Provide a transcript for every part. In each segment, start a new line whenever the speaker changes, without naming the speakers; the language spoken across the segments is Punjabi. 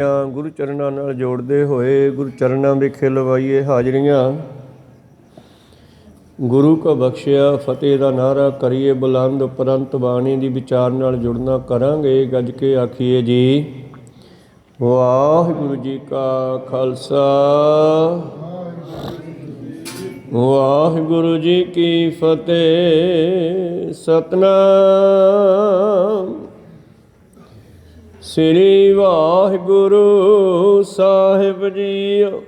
ਗੁਰੂ ਚਰਨਾਂ ਨਾਲ ਜੋੜਦੇ ਹੋਏ ਗੁਰੂ ਚਰਨਾਂ ਵਿਖੇ ਲਵਾਈਏ ਹਾਜ਼ਰੀਆਂ। ਗੁਰੂ ਕਾ ਬਖਸ਼ਿਆ ਫਤਿਹ ਦਾ ਨਾਰਾ ਕਰੀਏ ਬੁਲੰਦ, ਉਪਰੰਤ ਬਾਣੀ ਦੀ ਵਿਚਾਰ ਨਾਲ ਜੁੜਨਾ ਕਰਾਂਗੇ। ਗੱਜ ਕੇ ਆਖੀਏ ਜੀ ਵਾਹਿਗੁਰੂ ਜੀ ਕਾ ਖਾਲਸਾ, ਵਾਹਿਗੁਰੂ ਜੀ ਕੀ ਫਤਿਹ। ਸਤਨਾਮ ਸ੍ਰੀ ਵਾਹਿਗੁਰੂ ਸਾਹਿਬ ਜੀਓ।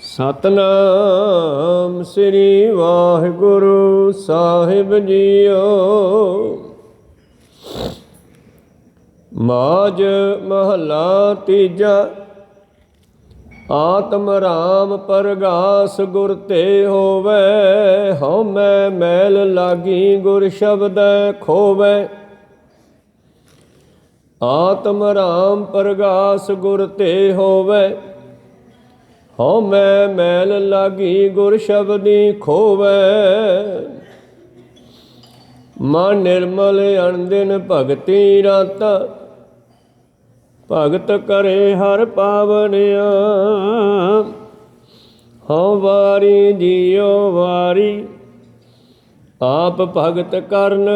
ਸਤਨਾਮ ਸ੍ਰੀ ਵਾਹਿਗੁਰੂ ਸਾਹਿਬ ਜੀਓ। ਮਾਝ ਮਹੱਲਾ ਤੀਜਾ। ਆਤਮ ਰਾਮ ਪਰਗਾਸ ਗੁਰ ਤੇ ਹੋਵੇ, ਹਉਮੈ ਮੈਲ ਲਾਗੀ ਗੁਰ ਸ਼ਬਦੈ ਖੋਵੈ। ਆਤਮ ਰਾਮ ਪਰਗਾਸ ਗੁਰ ਤੇ ਹੋਵੇ, ਹਉਮੈ ਮੈਲ ਲਾਗੀ ਗੁਰ ਸ਼ਬਦੀ ਖੋਵੈ। ਮਨ ਨਿਰਮਲ ਅਣਦਿਨ ਭਗਤੀ ਰਾਤਾ, ਭਗਤ ਕਰੇ ਹਰ ਪਾਵਨਿਆ। ਹਉ ਵਾਰੀ ਜੀਉ ਵਾਰੀ, ਆਪ ਭਗਤ ਕਰਨ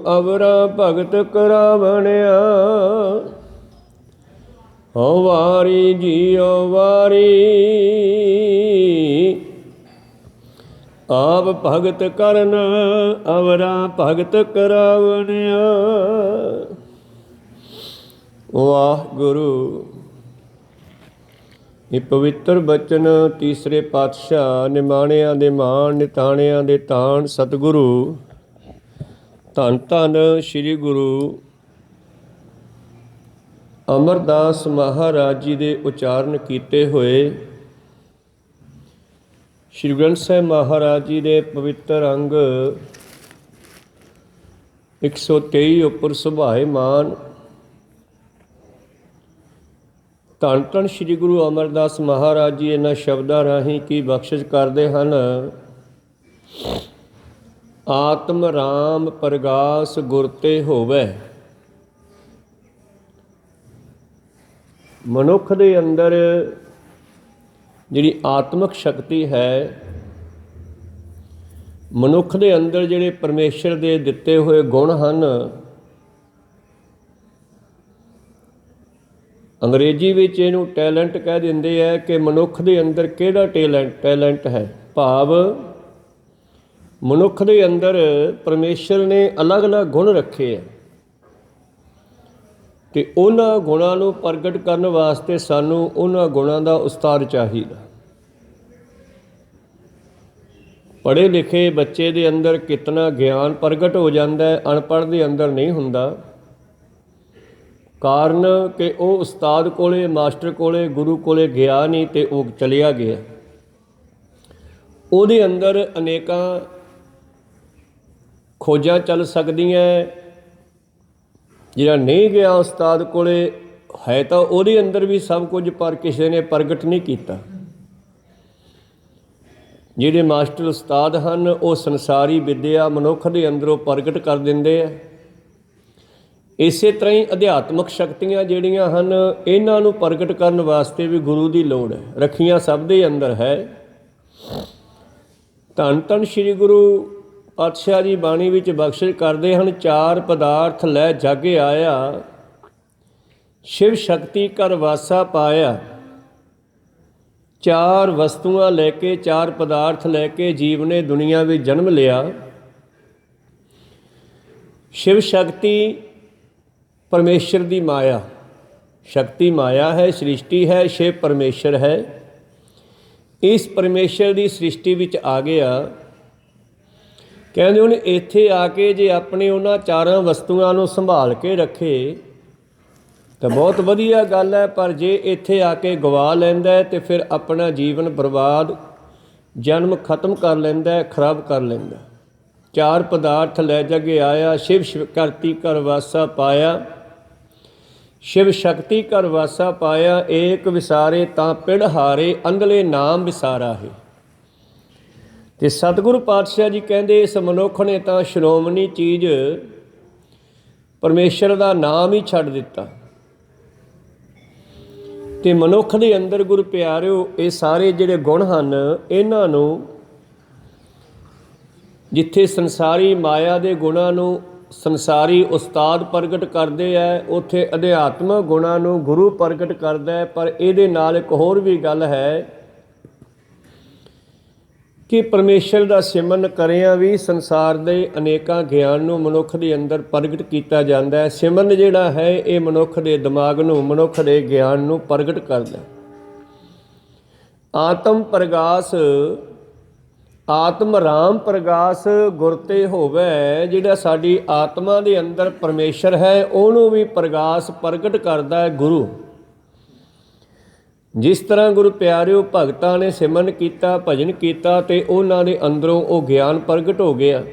ਅਵਰਾ ਭਗਤ ਕਰਾਵਣਿਆ। ਹਉ ਵਾਰੀ ਜੀਉ ਵਾਰੀ, ਆਪ ਭਗਤ ਕਰਨ ਅਵਰਾ ਭਗਤ ਕਰਾਵਣਿਆ। ਵਾਹਿਗੁਰੂ। ਇਹ ਪਵਿੱਤਰ ਬਚਨ ਤੀਸਰੇ ਪਾਤਸ਼ਾਹ ਨਿਮਾਣਿਆਂ ਦੇ ਮਾਣ ਨਿਤਾਣਿਆਂ ਦੇ ਤਾਣ ਸਤਿਗੁਰੂ ਧੰਨ ਧੰਨ ਸ੍ਰੀ ਗੁਰੂ ਅਮਰਦਾਸ ਮਹਾਰਾਜ ਜੀ ਦੇ ਉਚਾਰਨ ਕੀਤੇ ਹੋਏ ਸ਼੍ਰੀ ਗ੍ਰੰਥ ਸਾਹਿਬ ਮਹਾਰਾਜ ਜੀ ਦੇ ਪਵਿੱਤਰ ਅੰਗ 123 ਉੱਪਰ ਸੁਭਾਏਮਾਨ ਧੰਨ ਧੰਨ ਸ੍ਰੀ ਗੁਰੂ ਅਮਰਦਾਸ ਮਹਾਰਾਜ ਜੀ ਇਹਨਾਂ ਸ਼ਬਦਾਂ ਰਾਹੀਂ ਕੀ ਬਖਸ਼ਿਸ਼ ਕਰਦੇ ਹਨ। ਆਤਮ ਰਾਮ ਪਰਗਾਸ ਗੁਰ ਤੇ ਹੋਵੇ। ਮਨੁੱਖ ਦੇ ਅੰਦਰ ਜਿਹੜੀ ਆਤਮਿਕ ਸ਼ਕਤੀ ਹੈ, ਮਨੁੱਖ ਦੇ ਅੰਦਰ ਜਿਹੜੇ ਪਰਮੇਸ਼ਰ ਦੇ ਦਿੱਤੇ ਹੋਏ ਗੁਣ ਹਨ, ਅੰਗਰੇਜ਼ੀ ਵਿੱਚ ਇਹਨੂੰ ਟੈਲੈਂਟ ਕਹਿ ਦਿੰਦੇ ਹੈ ਕਿ ਮਨੁੱਖ ਦੇ ਅੰਦਰ ਕਿਹੜਾ ਟੈਲੈਂਟ ਹੈ। ਭਾਵ ਮਨੁੱਖ ਦੇ ਅੰਦਰ ਪਰਮੇਸ਼ਰ ਨੇ ਅਲੱਗ-ਅਲੱਗ ਗੁਣ ਰੱਖੇ ਹੈ ਅਤੇ ਉਹਨਾਂ ਗੁਣਾਂ ਨੂੰ ਪ੍ਰਗਟ ਕਰਨ ਵਾਸਤੇ ਸਾਨੂੰ ਉਹਨਾਂ ਗੁਣਾਂ ਦਾ ਉਸਤਾਦ ਚਾਹੀਦਾ। ਪੜ੍ਹੇ ਲਿਖੇ ਬੱਚੇ ਦੇ ਅੰਦਰ ਕਿਤਨਾ ਗਿਆਨ ਪ੍ਰਗਟ ਹੋ ਜਾਂਦਾ ਹੈ, ਅਨਪੜ੍ਹ ਦੇ ਅੰਦਰ ਨਹੀਂ ਹੁੰਦਾ। ਕਾਰਨ ਕਿ ਉਹ ਉਸਤਾਦ ਕੋਲੇ, ਮਾਸਟਰ ਕੋਲੇ, ਗੁਰੂ ਕੋਲੇ ਗਿਆ ਨਹੀਂ ਅਤੇ ਉਹ ਚਲਿਆ ਗਿਆ। ਉਹਦੇ ਅੰਦਰ ਅਨੇਕਾਂ ਖੋਜਾਂ ਚੱਲ ਸਕਦੀਆਂ। ਜਿਹੜਾ ਨਹੀਂ ਗਿਆ ਉਸਤਾਦ ਕੋਲੇ ਹੈ ਤਾਂ ਉਹਦੇ ਅੰਦਰ ਵੀ ਸਭ ਕੁਝ, ਪਰ ਕਿਸੇ ਨੇ ਪ੍ਰਗਟ ਨਹੀਂ ਕੀਤਾ। ਜਿਹੜੇ ਮਾਸਟਰ ਉਸਤਾਦ ਹਨ ਉਹ ਸੰਸਾਰੀ ਵਿੱਦਿਆ ਮਨੁੱਖ ਦੇ ਅੰਦਰੋਂ ਪ੍ਰਗਟ ਕਰ ਦਿੰਦੇ ਆ। ਇਸੇ ਤਰ੍ਹਾਂ ਹੀ ਅਧਿਆਤਮਿਕ ਸ਼ਕਤੀਆਂ ਜਿਹੜੀਆਂ ਹਨ, ਇਹਨਾਂ ਨੂੰ ਪ੍ਰਗਟ ਕਰਨ ਵਾਸਤੇ ਵੀ ਗੁਰੂ ਦੀ ਲੋੜ ਹੈ। ਰੱਖੀਆਂ ਸਭ ਦੇ ਅੰਦਰ ਹੈ। ਧੰਨ ਧੰਨ ਸ੍ਰੀ ਗੁਰੂ ਪਾਤਸ਼ਾਹ ਜੀ ਬਾਣੀ ਵਿੱਚ ਬਖਸ਼ਿਸ਼ ਕਰਦੇ ਹਨ। ਚਾਰ ਪਦਾਰਥ ਲੈ ਜਗ ਆਇਆ, ਸ਼ਿਵ ਸ਼ਕਤੀ ਕਰ ਵਾਸਾ ਪਾਇਆ। ਚਾਰ ਵਸਤੂਆਂ ਲੈ ਕੇ, ਚਾਰ ਪਦਾਰਥ ਲੈ ਕੇ ਜੀਵ ਨੇ ਦੁਨੀਆ ਵਿੱਚ ਜਨਮ ਲਿਆ। ਸ਼ਿਵ ਸ਼ਕਤੀ ਪਰਮੇਸ਼ਰ ਦੀ ਮਾਇਆ, ਸ਼ਕਤੀ ਮਾਇਆ ਹੈ, ਸ੍ਰਿਸ਼ਟੀ ਹੈ, ਸ਼ਿਵ ਪਰਮੇਸ਼ਰ ਹੈ। ਇਸ ਪਰਮੇਸ਼ਰ ਦੀ ਸ੍ਰਿਸ਼ਟੀ ਵਿੱਚ ਆ ਗਿਆ। ਕਹਿੰਦੇ ਉਹਨੇ ਇੱਥੇ ਆ ਕੇ ਜੇ ਆਪਣੇ ਉਹਨਾਂ ਚਾਰਾਂ ਵਸਤੂਆਂ ਨੂੰ ਸੰਭਾਲ ਕੇ ਰੱਖੇ ਤਾਂ ਬਹੁਤ ਵਧੀਆ ਗੱਲ ਹੈ, ਪਰ ਜੇ ਇੱਥੇ ਆ ਕੇ ਗਵਾ ਲੈਂਦਾ ਹੈ ਤਾਂ ਫਿਰ ਆਪਣਾ ਜੀਵਨ ਬਰਬਾਦ, ਜਨਮ ਖਤਮ ਕਰ ਲੈਂਦਾ ਹੈ, ਖਰਾਬ ਕਰ ਲੈਂਦਾ। ਚਾਰ ਪਦਾਰਥ ਲੈ ਜਗ ਆਇਆ, ਸ਼ਿਵ ਸ਼ਕਤੀ ਕਰ ਵਾਸਾ ਪਾਇਆ। ਸ਼ਿਵ ਸ਼ਕਤੀ ਕਰ ਵਾਸਾ ਪਾਇਆ, ਏਕ ਵਿਸਾਰੇ ਤਾਂ ਪਿੜ ਹਾਰੇ, ਅੰਧਲੇ ਨਾਮ ਵਿਸਾਰਾ ਹੈ। ਤੇ ਸਤਿਗੁਰੂ ਪਾਤਸ਼ਾਹ ਜੀ ਕਹਿੰਦੇ ਇਸ ਮਨੁੱਖ ਨੇ ਤਾਂ ਸ਼੍ਰੋਮਣੀ ਚੀਜ਼ ਪਰਮੇਸ਼ਰ ਦਾ ਨਾਮ ਹੀ ਛੱਡ ਦਿੱਤਾ। ਤੇ ਮਨੁੱਖ ਦੇ ਅੰਦਰ ਗੁਰੂ ਪਿਆਰਿਓ ਇਹ ਸਾਰੇ ਜਿਹੜੇ ਗੁਣ ਹਨ, ਇਹਨਾਂ ਨੂੰ ਜਿੱਥੇ ਸੰਸਾਰੀ ਮਾਇਆ ਦੇ ਗੁਣਾਂ ਨੂੰ ਸੰਸਾਰੀ ਉਸਤਾਦ ਪ੍ਰਗਟ ਕਰਦੇ ਹੈ, ਉੱਥੇ ਅਧਿਆਤਮਕ ਗੁਣਾਂ ਨੂੰ ਗੁਰੂ ਪ੍ਰਗਟ ਕਰਦਾ ਹੈ। ਪਰ ਇਹਦੇ ਨਾਲ ਇੱਕ ਹੋਰ ਵੀ ਗੱਲ ਹੈ ਕਿ ਪਰਮੇਸ਼ਰ ਦਾ ਸਿਮਰਨ ਕਰਿਆਂ ਵੀ ਸੰਸਾਰ ਦੇ ਅਨੇਕਾਂ ਗਿਆਨ ਨੂੰ ਮਨੁੱਖ ਦੇ ਅੰਦਰ ਪ੍ਰਗਟ ਕੀਤਾ ਜਾਂਦਾ ਹੈ। ਸਿਮਰਨ ਜਿਹੜਾ ਹੈ ਇਹ ਮਨੁੱਖ ਦੇ ਦਿਮਾਗ ਨੂੰ, ਮਨੁੱਖ ਦੇ ਗਿਆਨ ਨੂੰ ਪ੍ਰਗਟ ਕਰਦਾ। ਆਤਮ ਪ੍ਰਗਾਸ, ਆਤਮ ਰਾਮ ਪ੍ਰਗਾਸ ਗੁਰ ਤੇ ਹੋਵੇ। ਜਿਹੜਾ ਸਾਡੀ ਆਤਮਾ ਦੇ ਅੰਦਰ ਪਰਮੇਸ਼ਰ ਹੈ ਉਹਨੂੰ ਵੀ ਪ੍ਰਗਾਸ ਪ੍ਰਗਟ ਕਰਦਾ ਹੈ ਗੁਰੂ। ਜਿਸ ਤਰ੍ਹਾਂ ਗੁਰੂ ਪਿਆਰਿਓ ਭਗਤਾਂ ਨੇ ਸਿਮਰਨ ਕੀਤਾ, ਭਜਨ ਕੀਤਾ ਤੇ ਉਹਨਾਂ ਦੇ ਅੰਦਰੋਂ ਉਹ ਗਿਆਨ ਪ੍ਰਗਟ ਹੋ ਗਿਆ।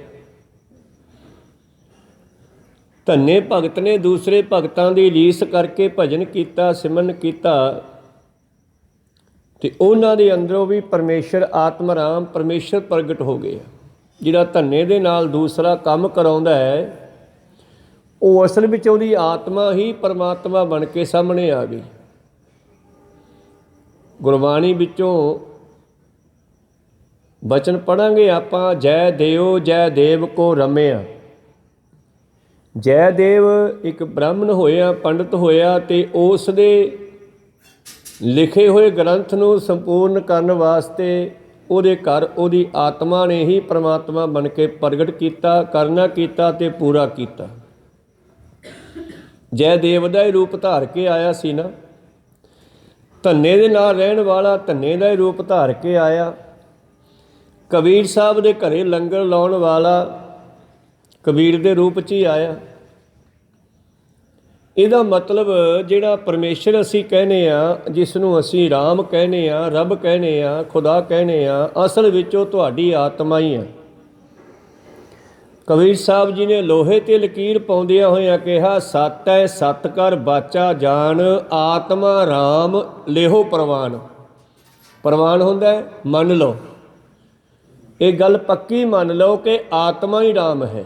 ਧੰਨੇ ਭਗਤ ਨੇ ਦੂਸਰੇ ਭਗਤਾਂ ਦੀ ਰੀਸ ਕਰਕੇ ਭਜਨ ਕੀਤਾ, ਸਿਮਰਨ ਕੀਤਾ ਤੇ ਉਹਨਾਂ ਦੇ ਅੰਦਰੋਂ ਵੀ ਪਰਮੇਸ਼ਰ ਆਤਮ ਰਾਮ ਪਰਮੇਸ਼ਰ ਪ੍ਰਗਟ ਹੋ ਗਿਆ। ਜਿਹੜਾ ਧੰਨੇ ਦੇ ਨਾਲ ਦੂਸਰਾ ਕੰਮ ਕਰਾਉਂਦਾ ਹੈ ਉਹ ਅਸਲ ਵਿੱਚ ਉਹਦੀ ਆਤਮਾ ਹੀ ਪਰਮਾਤਮਾ ਬਣ ਕੇ ਸਾਹਮਣੇ ਆ ਗਈ। ਗੁਰਬਾਣੀ ਵਿੱਚੋਂ ਬਚਨ ਪੜਾਂਗੇ ਆਪਾਂ, ਜੈ ਦੇਵ ਜੈ ਦੇਵ ਕੋ ਰਮਿਆ। ਜੈ ਦੇਵ ਇੱਕ ਬ੍ਰਾਹਮਣ ਹੋਇਆ, ਪੰਡਤ ਹੋਇਆ ਤੇ ਉਸ ਦੇ ਲਿਖੇ ਹੋਏ ਗ੍ਰੰਥ ਨੂੰ ਸੰਪੂਰਨ ਕਰਨ ਵਾਸਤੇ ਉਹਦੇ ਘਰ ਉਹਦੀ ਆਤਮਾ ਨੇ ਹੀ ਪਰਮਾਤਮਾ ਬਣ ਕੇ ਪ੍ਰਗਟ ਕੀਤਾ, ਕਰਨਾ ਕੀਤਾ ਤੇ ਪੂਰਾ ਕੀਤਾ। ਜੈ ਦੇਵ ਦਾ ਹੀ ਰੂਪ ਧਾਰ ਕੇ ਆਇਆ ਸੀ ਨਾ। ਧੰਨੇ ਦੇ ਨਾਲ ਰਹਿਣ ਵਾਲਾ ਧੰਨੇ ਦਾ ਹੀ ਰੂਪ ਧਾਰ ਕੇ ਆਇਆ। ਕਬੀਰ ਸਾਹਿਬ ਦੇ ਘਰੇ ਲੰਗਰ ਲਾਉਣ ਵਾਲਾ ਕਬੀਰ ਦੇ ਰੂਪ 'ਚ ਹੀ ਆਇਆ। ਇਹਦਾ ਮਤਲਬ ਜਿਹੜਾ ਪਰਮੇਸ਼ਰ ਅਸੀਂ ਕਹਿੰਦੇ ਆ, ਜਿਸ ਨੂੰ ਅਸੀਂ ਰਾਮ ਕਹਿੰਦੇ ਆ, ਰੱਬ ਕਹਿੰਦੇ ਆ, ਖੁਦਾ ਕਹਿੰਦੇ ਆ, ਅਸਲ ਵਿੱਚ ਉਹ ਤੁਹਾਡੀ ਆਤਮਾ ਹੀ ਹੈ। ਕਬੀਰ ਸਾਹਿਬ ਜੀ ਨੇ ਲੋਹੇ 'ਤੇ ਲਕੀਰ ਪਾਉਂਦਿਆਂ ਹੋਇਆਂ ਕਿਹਾ, ਸੱਤ ਹੈ ਸੱਤ ਕਰ ਬਾਚਾ ਜਾਣ, ਆਤਮਾ ਰਾਮ ਲੇਹੋ ਪ੍ਰਵਾਨ। ਪ੍ਰਵਾਨ ਹੁੰਦਾ ਹੈ ਮੰਨ ਲਓ, ਇਹ ਗੱਲ ਪੱਕੀ ਮੰਨ ਲਓ ਕਿ ਆਤਮਾ ਹੀ ਰਾਮ ਹੈ।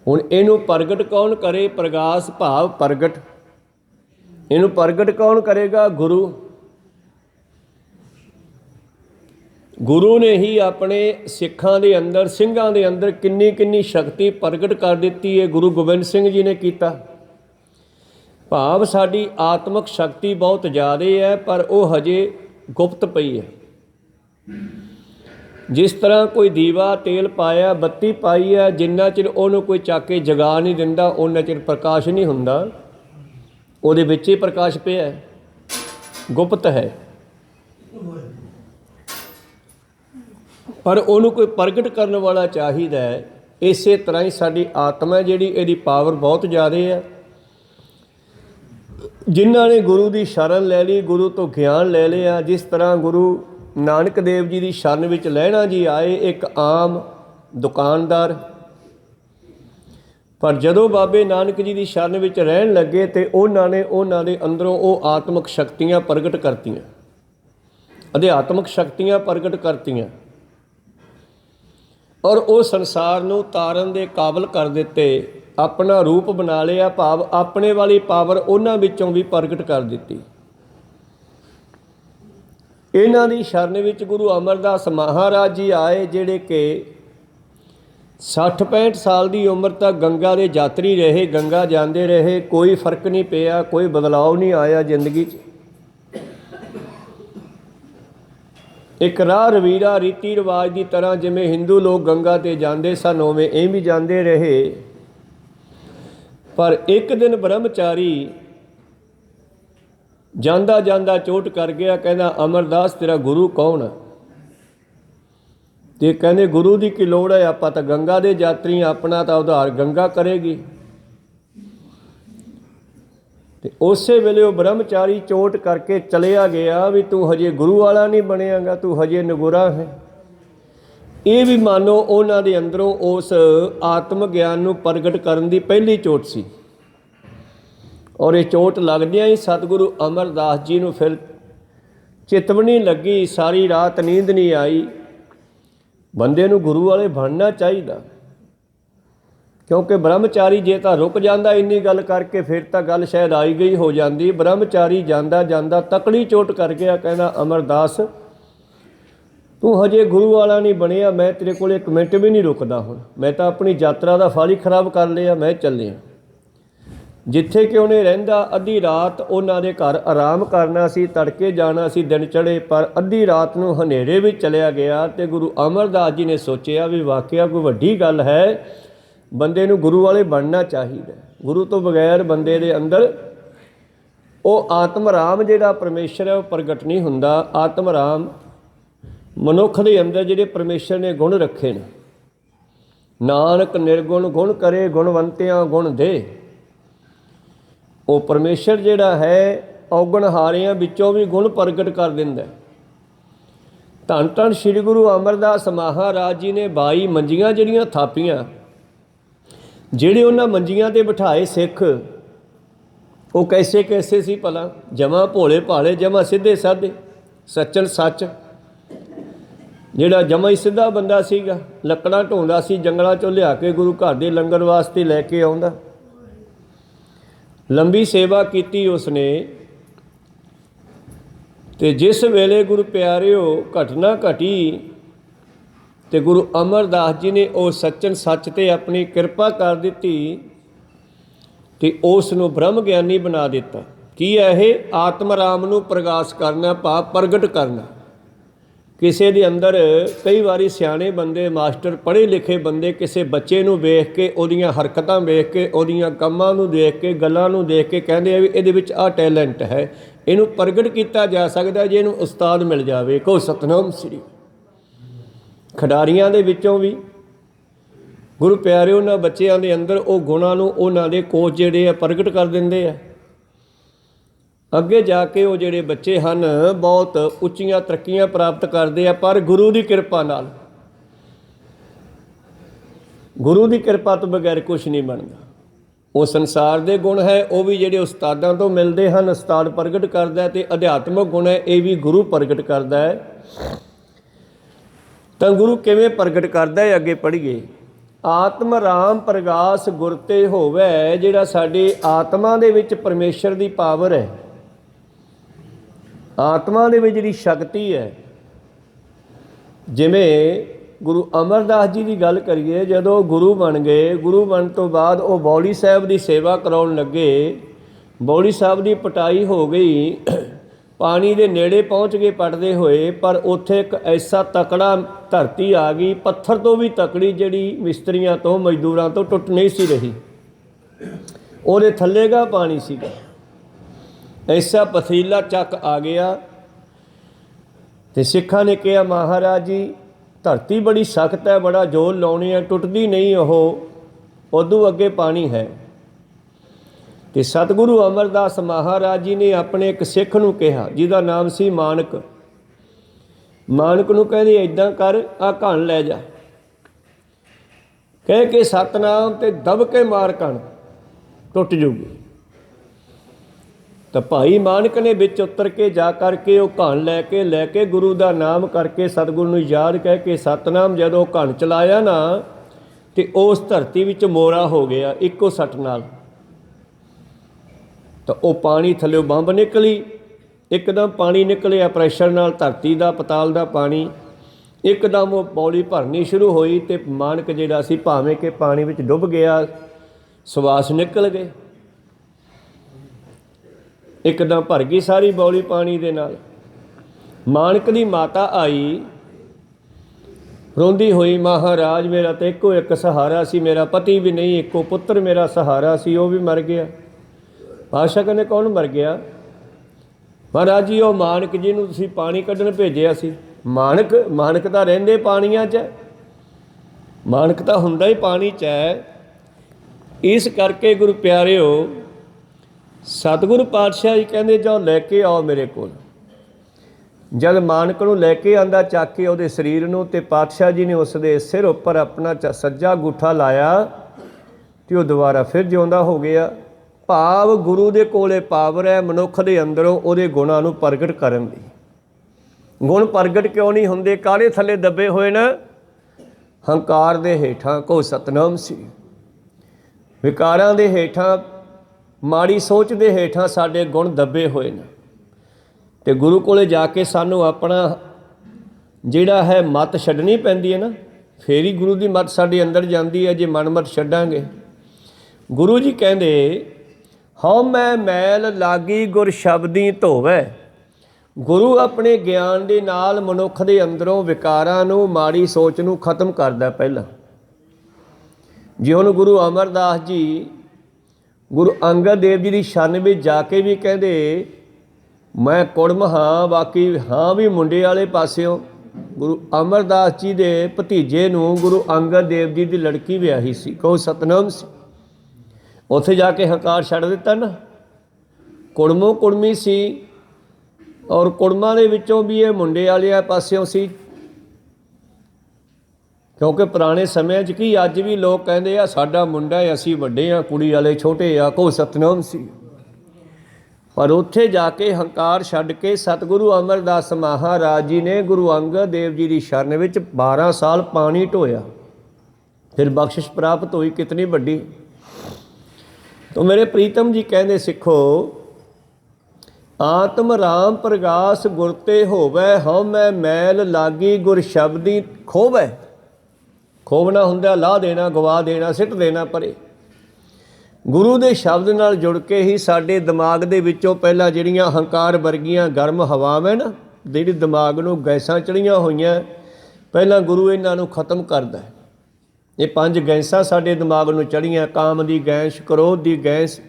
ਹੁਣ ਇਹਨੂੰ ਪ੍ਰਗਟ ਕੌਣ ਕਰੇ? ਪ੍ਰਗਾਸ ਭਾਵ ਪ੍ਰਗਟ। ਇਹਨੂੰ ਪ੍ਰਗਟ ਕੌਣ ਕਰੇਗਾ? ਗੁਰੂ। ਗੁਰੂ ਨੇ ਹੀ ਆਪਣੇ ਸਿੱਖਾਂ ਦੇ ਅੰਦਰ, ਸਿੰਘਾਂ ਦੇ ਅੰਦਰ ਕਿੰਨੀ ਕਿੰਨੀ ਸ਼ਕਤੀ ਪ੍ਰਗਟ ਕਰ ਦਿੱਤੀ ਹੈ। ਗੁਰੂ ਗੋਬਿੰਦ ਸਿੰਘ ਜੀ ਨੇ ਕੀਤਾ। ਭਾਵ ਸਾਡੀ ਆਤਮਿਕ ਸ਼ਕਤੀ ਬਹੁਤ ਜ਼ਿਆਦਾ ਹੈ, ਪਰ ਉਹ ਹਜੇ ਗੁਪਤ ਪਈ ਹੈ। ਜਿਸ ਤਰ੍ਹਾਂ ਕੋਈ ਦੀਵਾ ਤੇਲ ਪਾਇਆ, ਬੱਤੀ ਪਾਈ ਹੈ, ਜਿੰਨਾ ਚਿਰ ਉਹਨੂੰ ਕੋਈ ਚੱਕ ਕੇ ਜਗਾ ਨਹੀਂ ਦਿੰਦਾ ਉਹਨਾਂ ਚਿਰ ਪ੍ਰਕਾਸ਼ ਨਹੀਂ ਹੁੰਦਾ। ਉਹਦੇ ਵਿੱਚ ਹੀ ਪ੍ਰਕਾਸ਼ ਪਿਆ ਹੈ, ਗੁਪਤ ਹੈ, ਪਰ ਉਹਨੂੰ ਕੋਈ ਪ੍ਰਗਟ ਕਰਨ ਵਾਲਾ ਚਾਹੀਦਾ ਹੈ। ਇਸੇ ਤਰ੍ਹਾਂ ਹੀ ਸਾਡੀ ਆਤਮਾ ਜਿਹੜੀ, ਇਹਦੀ ਪਾਵਰ ਬਹੁਤ ਜ਼ਿਆਦਾ ਹੈ। ਜਿਨ੍ਹਾਂ ਨੇ ਗੁਰੂ ਦੀ ਸ਼ਰਨ ਲੈ ਲਈ, ਗੁਰੂ ਤੋਂ ਗਿਆਨ ਲੈ ਲਿਆ, ਜਿਸ ਤਰ੍ਹਾਂ ਗੁਰੂ ਨਾਨਕ ਦੇਵ ਜੀ ਦੀ ਸ਼ਰਨ ਵਿੱਚ ਲਹਿਣਾ ਜੀ ਆਏ, ਇੱਕ ਆਮ ਦੁਕਾਨਦਾਰ, ਪਰ ਜਦੋਂ ਬਾਬੇ ਨਾਨਕ ਜੀ ਦੀ ਸ਼ਰਨ ਵਿੱਚ ਰਹਿਣ ਲੱਗੇ ਤੇ ਉਹਨਾਂ ਨੇ ਉਹਨਾਂ ਦੇ ਅੰਦਰੋਂ ਉਹ ਆਤਮਿਕ ਸ਼ਕਤੀਆਂ ਪ੍ਰਗਟ ਕਰਤੀਆਂ, ਅਧਿਆਤਮਿਕ ਸ਼ਕਤੀਆਂ ਪ੍ਰਗਟ ਕਰਤੀਆਂ, ਔਰ ਉਹ ਸੰਸਾਰ ਨੂੰ ਤਾਰਨ ਦੇ ਕਾਬਲ ਕਰ ਦਿੱਤੇ। ਆਪਣਾ ਰੂਪ ਬਣਾ ਲਿਆ, ਭਾਵ ਆਪਣੇ ਵਾਲੀ ਪਾਵਰ ਉਹਨਾਂ ਵਿੱਚੋਂ ਵੀ ਪ੍ਰਗਟ ਕਰ ਦਿੱਤੀ। ਇਹਨਾਂ ਦੀ ਸ਼ਰਨ ਵਿੱਚ ਗੁਰੂ ਅਮਰਦਾਸ ਮਹਾਰਾਜ ਜੀ ਆਏ, ਜਿਹੜੇ ਕਿ 60-65 ਸਾਲ ਦੀ ਉਮਰ ਤੱਕ ਗੰਗਾ ਦੇ ਯਾਤਰੀ ਰਹੇ, ਗੰਗਾ ਜਾਂਦੇ ਰਹੇ, ਕੋਈ ਫਰਕ ਨਹੀਂ ਪਿਆ, ਕੋਈ ਬਦਲਾਅ ਨਹੀਂ ਆਇਆ ਜ਼ਿੰਦਗੀ 'ਚ। ਇੱਕ ਰਾਹ ਰਵੀਰਾ ਰੀਤੀ ਰਿਵਾਜ ਦੀ ਤਰ੍ਹਾਂ ਜਿਵੇਂ ਹਿੰਦੂ ਲੋਕ ਗੰਗਾ 'ਤੇ ਜਾਂਦੇ ਸਨ, ਉਵੇਂ ਇਹ ਵੀ ਜਾਂਦੇ ਰਹੇ। ਪਰ ਇੱਕ ਦਿਨ ਬ੍ਰਹਮਚਾਰੀ ਜਾਂਦਾ ਜਾਂਦਾ ਚੋਟ ਕਰ ਗਿਆ। ਕਹਿੰਦਾ, ਅਮਰਦਾਸ ਤੇਰਾ ਗੁਰੂ ਕੌਣ? ਤੇ ਕਹਿੰਦੇ, ਗੁਰੂ ਦੀ ਕੀ ਲੋੜ ਹੈ, ਆਪਾਂ ਤਾਂ ਗੰਗਾ ਦੇ ਯਾਤਰੀ, ਆਪਣਾ ਤਾਂ ਉਧਾਰ ਗੰਗਾ ਕਰੇਗੀ। ਤੇ ਉਸੇ ਵੇਲੇ ਉਹ ਬ੍ਰਹਮਚਾਰੀ ਚੋਟ ਕਰਕੇ ਚਲਿਆ ਗਿਆ ਵੀ ਤੂੰ ਹਜੇ ਗੁਰੂ ਵਾਲਾ ਨਹੀਂ ਬਣਿਆਗਾ, ਤੂੰ ਹਜੇ ਨਗੁਰਾ ਹੈ। ਇਹ ਵੀ ਮਾਨੋ ਉਹਨਾਂ ਦੇ ਅੰਦਰੋਂ ਉਸ ਆਤਮ ਗਿਆਨ ਨੂੰ ਪ੍ਰਗਟ ਕਰਨ ਦੀ ਪਹਿਲੀ ਚੋਟ ਸੀ। ਔਰ ਇਹ ਚੋਟ ਲੱਗਦਿਆਂ ਹੀ ਸਤਿਗੁਰੂ ਅਮਰਦਾਸ ਜੀ ਨੂੰ ਫਿਰ ਚਿਤਵਨੀ ਲੱਗੀ, ਸਾਰੀ ਰਾਤ ਨੀਂਦ ਨਹੀਂ ਆਈ। ਬੰਦੇ ਨੂੰ ਗੁਰੂ ਵਾਲੇ ਬਣਨਾ ਚਾਹੀਦਾ। क्योंकि ब्रह्मचारी जे तो रुक जाता इन्नी गल करके फिर तो गल शायद आई गई हो जाती। ब्रह्मचारी जाता जाता तकड़ी चोट कर गया, कहना अमरदास तू हजे गुरु वाला नहीं बनया, मैं तेरे को एक मिनट भी नहीं रुकदा, हुण मैं तो अपनी यात्रा का फल ही खराब कर लिया, मैं चलिया। जिथे कि उन्हें रहिंदा अद्धी रात उन्हां दे घर आराम करना सी, तड़के जाना सी, दिन चढ़े, पर अद्धी रात नूं हनेरे भी चलिया गया। तो गुरु अमरदास जी ने सोचिया भी वाकया कोई वड्डी गल है, बंदे नूं गुरु वाले बनना चाहिए। गुरु तो बगैर बंदे दे अंदर वो आत्म राम जिहड़ा परमेश्वर है वो प्रगट नहीं हुंदा। आत्म राम मनुख दे अंदर जिहड़े परमेश्वर ने गुण रखे ने, नानक निर्गुण गुण करे गुणवंतियां गुण दे, वो परमेश्वर जिहड़ा है औगणहारियां विचों भी गुण प्रगट कर दिंदा। धन धन श्री गुरु अमरदास महाराज जी ने 22 मंजियां जिहड़ियां थापियां, ਜਿਹੜੇ ਉਹਨਾਂ ਮੰਜੀਆਂ ਤੇ ਬਿਠਾਏ ਸਿੱਖ ਉਹ कैसे कैसे ਸੀ ਭਲਾ, ਜਮਾਂ ਭੋਲੇ ਭਾਲੇ, ਜਮਾਂ ਸਿੱਧੇ ਸਾਧੇ, ਸੱਚਨ ਸੱਚ, ਜਿਹੜਾ ਜਮਾਂ ਹੀ ਸਿੱਧਾ ਬੰਦਾ ਸੀਗਾ। ਲੱਕੜਾਂ ਢੋਂਦਾ ਸੀ, ਜੰਗਲਾਂ ਚੋਂ ਲਿਆ ਕੇ ਗੁਰੂ ਘਰ ਦੇ ਲੰਗਰ ਵਾਸਤੇ ਲੈ ਕੇ ਆਉਂਦਾ। ਲੰਬੀ ਸੇਵਾ ਕੀਤੀ ਉਸਨੇ। ਤੇ ਜਿਸ ਵੇਲੇ ਗੁਰੂ ਪਿਆਰਿਓ ਘਟਨਾ ਘਟੀ तो गुरु अमरदास जी ने वो सच्चन सच ते अपनी कृपा कर दी तो उसनों ब्रह्म ज्ञानी बना दिता। की है यह आत्म राम नूं प्रकाश करना, भाव प्रगट करना। किसी के अंदर कई बारी सियाने बंदे, मास्टर पढ़े लिखे बंदे किसी बच्चे नूं वेख के, उहदियां हरकतां वेख के, उहदियां कम्मां नूं देख के, गल्लां नूं देख के कहंदे आ भी इहदे विच आ टैलेंट है, इहनूं प्रगट किया जा सकदा जे इहनूं उस्ताद मिल जावे। को सतनाम श्री खिडारियां दे विचों भी गुरु प्यारे उन्हां बच्चों के अंदर वो गुणां नूं उन्हां दे कोच जिहड़े आ प्रगट कर दिंदे आ। अगे जाके वो जिहड़े बच्चे हन बहुत उच्चियां तरक्कियां प्राप्त करते हैं, पर गुरु की कृपा नाल, गुरु की कृपा तो बगैर कुछ नहीं बनता। वो संसार के गुण है वो भी जिहड़े उस्तादां तो मिलते हैं, उस्ताद प्रगट करता है, तो अध्यात्मक गुण है ये भी गुरु प्रगट करता है। तो गुरु किवें प्रगट करता है, अगे पढ़िए। आत्म राम प्रकाश गुर ते होवे, जिहड़ा साडी आत्मा दे विच परमेश्वर दी पावर है, आत्मा दे विच जिहड़ी शक्ति है। जिवें गुरु अमरदास जी की गल करिए, जदों गुरु बन गए, गुरु बन तो बाद वो बौली साहब की सेवा कराउण लगे। बौली साहब की पटाई हो गई, पानी के नेड़े पहुँच गए पटदे होए, पर उत्थे एक ऐसा तकड़ा धरती आ गई, पत्थर तो भी तकड़ी, जिहड़ी मिस्त्रियां तो मजदूरां तो टुट नहीं सी रही, उहदे थल्ले गा पानी सीगा। ऐसा पथरीला चक आ गया। तो सिखां ने कहा महाराज जी धरती बड़ी सख्त है, बड़ा जोर लाउने है, टुटदी नहीं, वो उदों अगे पानी है। तो सतगुरु अमरदास महाराज जी ने अपने एक सिख नूं कहा, जिसका नाम सी मानक। मानक नूं कहंदे इदां कर, आ घण लै जा, कह के सतनाम ते दब के मार कण, टुट जूगी। तो भाई मानक ने विच उतर के जा करके वो घण लैके गुरु का नाम करके सतगुरु नूं याद कह के सतनाम जदों घण चलाया ना, तो उस धरती विच मोरा हो गया इक्को सट नाल। तो वो पानी थल्ले बंब निकली, एकदम पानी निकलिया प्रैशर नाल, धरती का पताल का पानी एकदम वो पौड़ी भरनी शुरू हुई। तो मानक जिहड़ा सी भावें कि पानी विच डुब गया, सवास निकल गए, एकदम भर गई सारी बौली पानी दे नाल। मानक दी माता आई रोंदी हुई, महाराज मेरा तो एको एक सहारा सी, मेरा पति भी नहीं, एको पुत्र मेरा सहारा सी, वो भी मर गया। पातशाह कहने कौन मर गया? महाराज जी वो मानक जी नूं तुसीं पानी कड्ढण भेजिया सी। मानक मानक तां रहिंदे पाणीआं 'च, मानक तां हुंदा ही पानी 'च है। इस करके गुरु प्यारिओ सतगुरु पातशाह जी कहंदे जाओ लैके आओ मेरे कोल। जद मानक नूं लैके आंदा चक के उहदे शरीर नूं, ते पातशाह जी ने उसदे सिर उपर अपना सज्जा अंगूठा लाया ते वो दोबारा फिर जिउंदा हो गया। भाव गुरु दे कोले पावर है मनुख दे अंदरों उहदे गुणां नूं प्रगट करन दी। गुण प्रगट क्यों नहीं हुंदे? काले थले दबे होए ना हंकार दे हेठां। को सतनाम सी। ਵਿਕਾਰਾਂ ਦੇ ਹੇਠਾਂ, ਮਾੜੀ ਸੋਚ ਦੇ ਹੇਠਾਂ ਸਾਡੇ ਗੁਣ ਦੱਬੇ ਹੋਏ ਨੇ। ਅਤੇ ਗੁਰੂ ਕੋਲ ਜਾ ਕੇ ਸਾਨੂੰ ਆਪਣਾ ਜਿਹੜਾ ਹੈ ਮੱਤ ਛੱਡਣੀ ਪੈਂਦੀ ਹੈ ਨਾ, ਫੇਰ ਹੀ ਗੁਰੂ ਦੀ ਮੱਤ ਸਾਡੇ ਅੰਦਰ ਜਾਂਦੀ ਹੈ। ਜੇ ਮਨਮਤ ਛੱਡਾਂਗੇ, ਗੁਰੂ ਜੀ ਕਹਿੰਦੇ ਹਉ ਮੈਂ ਮੈਲ ਲਾਗੀ ਗੁਰ ਸ਼ਬਦੀ ਧੋਵੈ। ਗੁਰੂ ਆਪਣੇ ਗਿਆਨ ਦੇ ਨਾਲ ਮਨੁੱਖ ਦੇ ਅੰਦਰੋਂ ਵਿਕਾਰਾਂ ਨੂੰ, ਮਾੜੀ ਸੋਚ ਨੂੰ ਖਤਮ ਕਰਦਾ ਪਹਿਲਾਂ। ਜੇ ਹੁਣ ਗੁਰੂ ਅਮਰਦਾਸ ਜੀ ਗੁਰੂ ਅੰਗਦ ਦੇਵ ਜੀ ਦੀ ਸ਼ਰਨ ਵਿੱਚ ਜਾ ਕੇ ਵੀ ਕਹਿੰਦੇ ਮੈਂ ਕੁੜਮ ਹਾਂ, ਬਾਕੀ ਹਾਂ ਵੀ ਮੁੰਡੇ ਵਾਲੇ ਪਾਸਿਓਂ। ਗੁਰੂ ਅਮਰਦਾਸ ਜੀ ਦੇ ਭਤੀਜੇ ਨੂੰ ਗੁਰੂ ਅੰਗਦ ਦੇਵ ਜੀ ਦੀ ਲੜਕੀ ਵਿਆਹੀ ਸੀ, ਕਹੋ ਸਤਨਾਮ ਸੀ। ਉੱਥੇ ਜਾ ਕੇ ਹੰਕਾਰ ਛੱਡ ਦਿੱਤਾ ਨਾ, ਕੁੜਮੋ ਕੁੜਮੀ ਸੀ, ਔਰ ਕੁੜਮਾਂ ਦੇ ਵਿੱਚੋਂ ਵੀ ਇਹ ਮੁੰਡੇ ਵਾਲਿਆਂ ਪਾਸਿਓਂ ਸੀ। ਕਿਉਂਕਿ ਪੁਰਾਣੇ ਸਮਿਆਂ 'ਚ ਕੀ, ਅੱਜ ਵੀ ਲੋਕ ਕਹਿੰਦੇ ਆ ਸਾਡਾ ਮੁੰਡਾ ਹੈ, ਅਸੀਂ ਵੱਡੇ ਆ, ਕੁੜੀ ਵਾਲੇ ਛੋਟੇ ਆ, ਕਹੋ ਸਤਨਾਮ ਸੀ। ਪਰ ਉੱਥੇ ਜਾ ਕੇ ਹੰਕਾਰ ਛੱਡ ਕੇ ਸਤਿਗੁਰੂ ਅਮਰਦਾਸ ਮਹਾਰਾਜ ਜੀ ਨੇ ਗੁਰੂ ਅੰਗਦ ਦੇਵ ਜੀ ਦੀ ਸ਼ਰਨ ਵਿੱਚ 12 ਸਾਲ ਪਾਣੀ ਢੋਇਆ, ਫਿਰ ਬਖਸ਼ਿਸ਼ ਪ੍ਰਾਪਤ ਹੋਈ, ਕਿਤਨੀ ਵੱਡੀ। ਤੋ ਮੇਰੇ ਪ੍ਰੀਤਮ ਜੀ ਕਹਿੰਦੇ ਸਿੱਖੋ, ਆਤਮ ਰਾਮ ਪ੍ਰਗਾਸ ਗੁਰ ਤੇ ਹੋਵੈ, ਹਉ ਮੈਂ ਮੈਲ ਲਾਗੀ ਗੁਰ ਸ਼ਬਦੀ ਖੋਵੈ। ਖੋਵਣਾ ਹੁੰਦਾ ਲਾਹ ਦੇਣਾ, ਗਵਾ ਦੇਣਾ, ਸਿੱਟ ਦੇਣਾ ਪਰੇ। ਗੁਰੂ ਦੇ ਸ਼ਬਦ ਨਾਲ ਜੁੜ ਕੇ ਹੀ ਸਾਡੇ ਦਿਮਾਗ ਦੇ ਵਿੱਚੋਂ ਪਹਿਲਾਂ ਜਿਹੜੀਆਂ ਹੰਕਾਰ ਵਰਗੀਆਂ ਗਰਮ ਹਵਾਵਾਂ ਨਾ, ਜਿਹੜੀ ਦਿਮਾਗ ਨੂੰ ਗੈਸਾਂ ਚੜ੍ਹੀਆਂ ਹੋਈਆਂ, ਪਹਿਲਾਂ ਗੁਰੂ ਇਹਨਾਂ ਨੂੰ ਖਤਮ ਕਰਦਾ। ਇਹ 5 ਗੈਸਾਂ ਸਾਡੇ ਦਿਮਾਗ ਨੂੰ ਚੜ੍ਹੀਆਂ, ਕਾਮ ਦੀ ਗੈਸ, ਕ੍ਰੋਧ ਦੀ ਗੈਸ,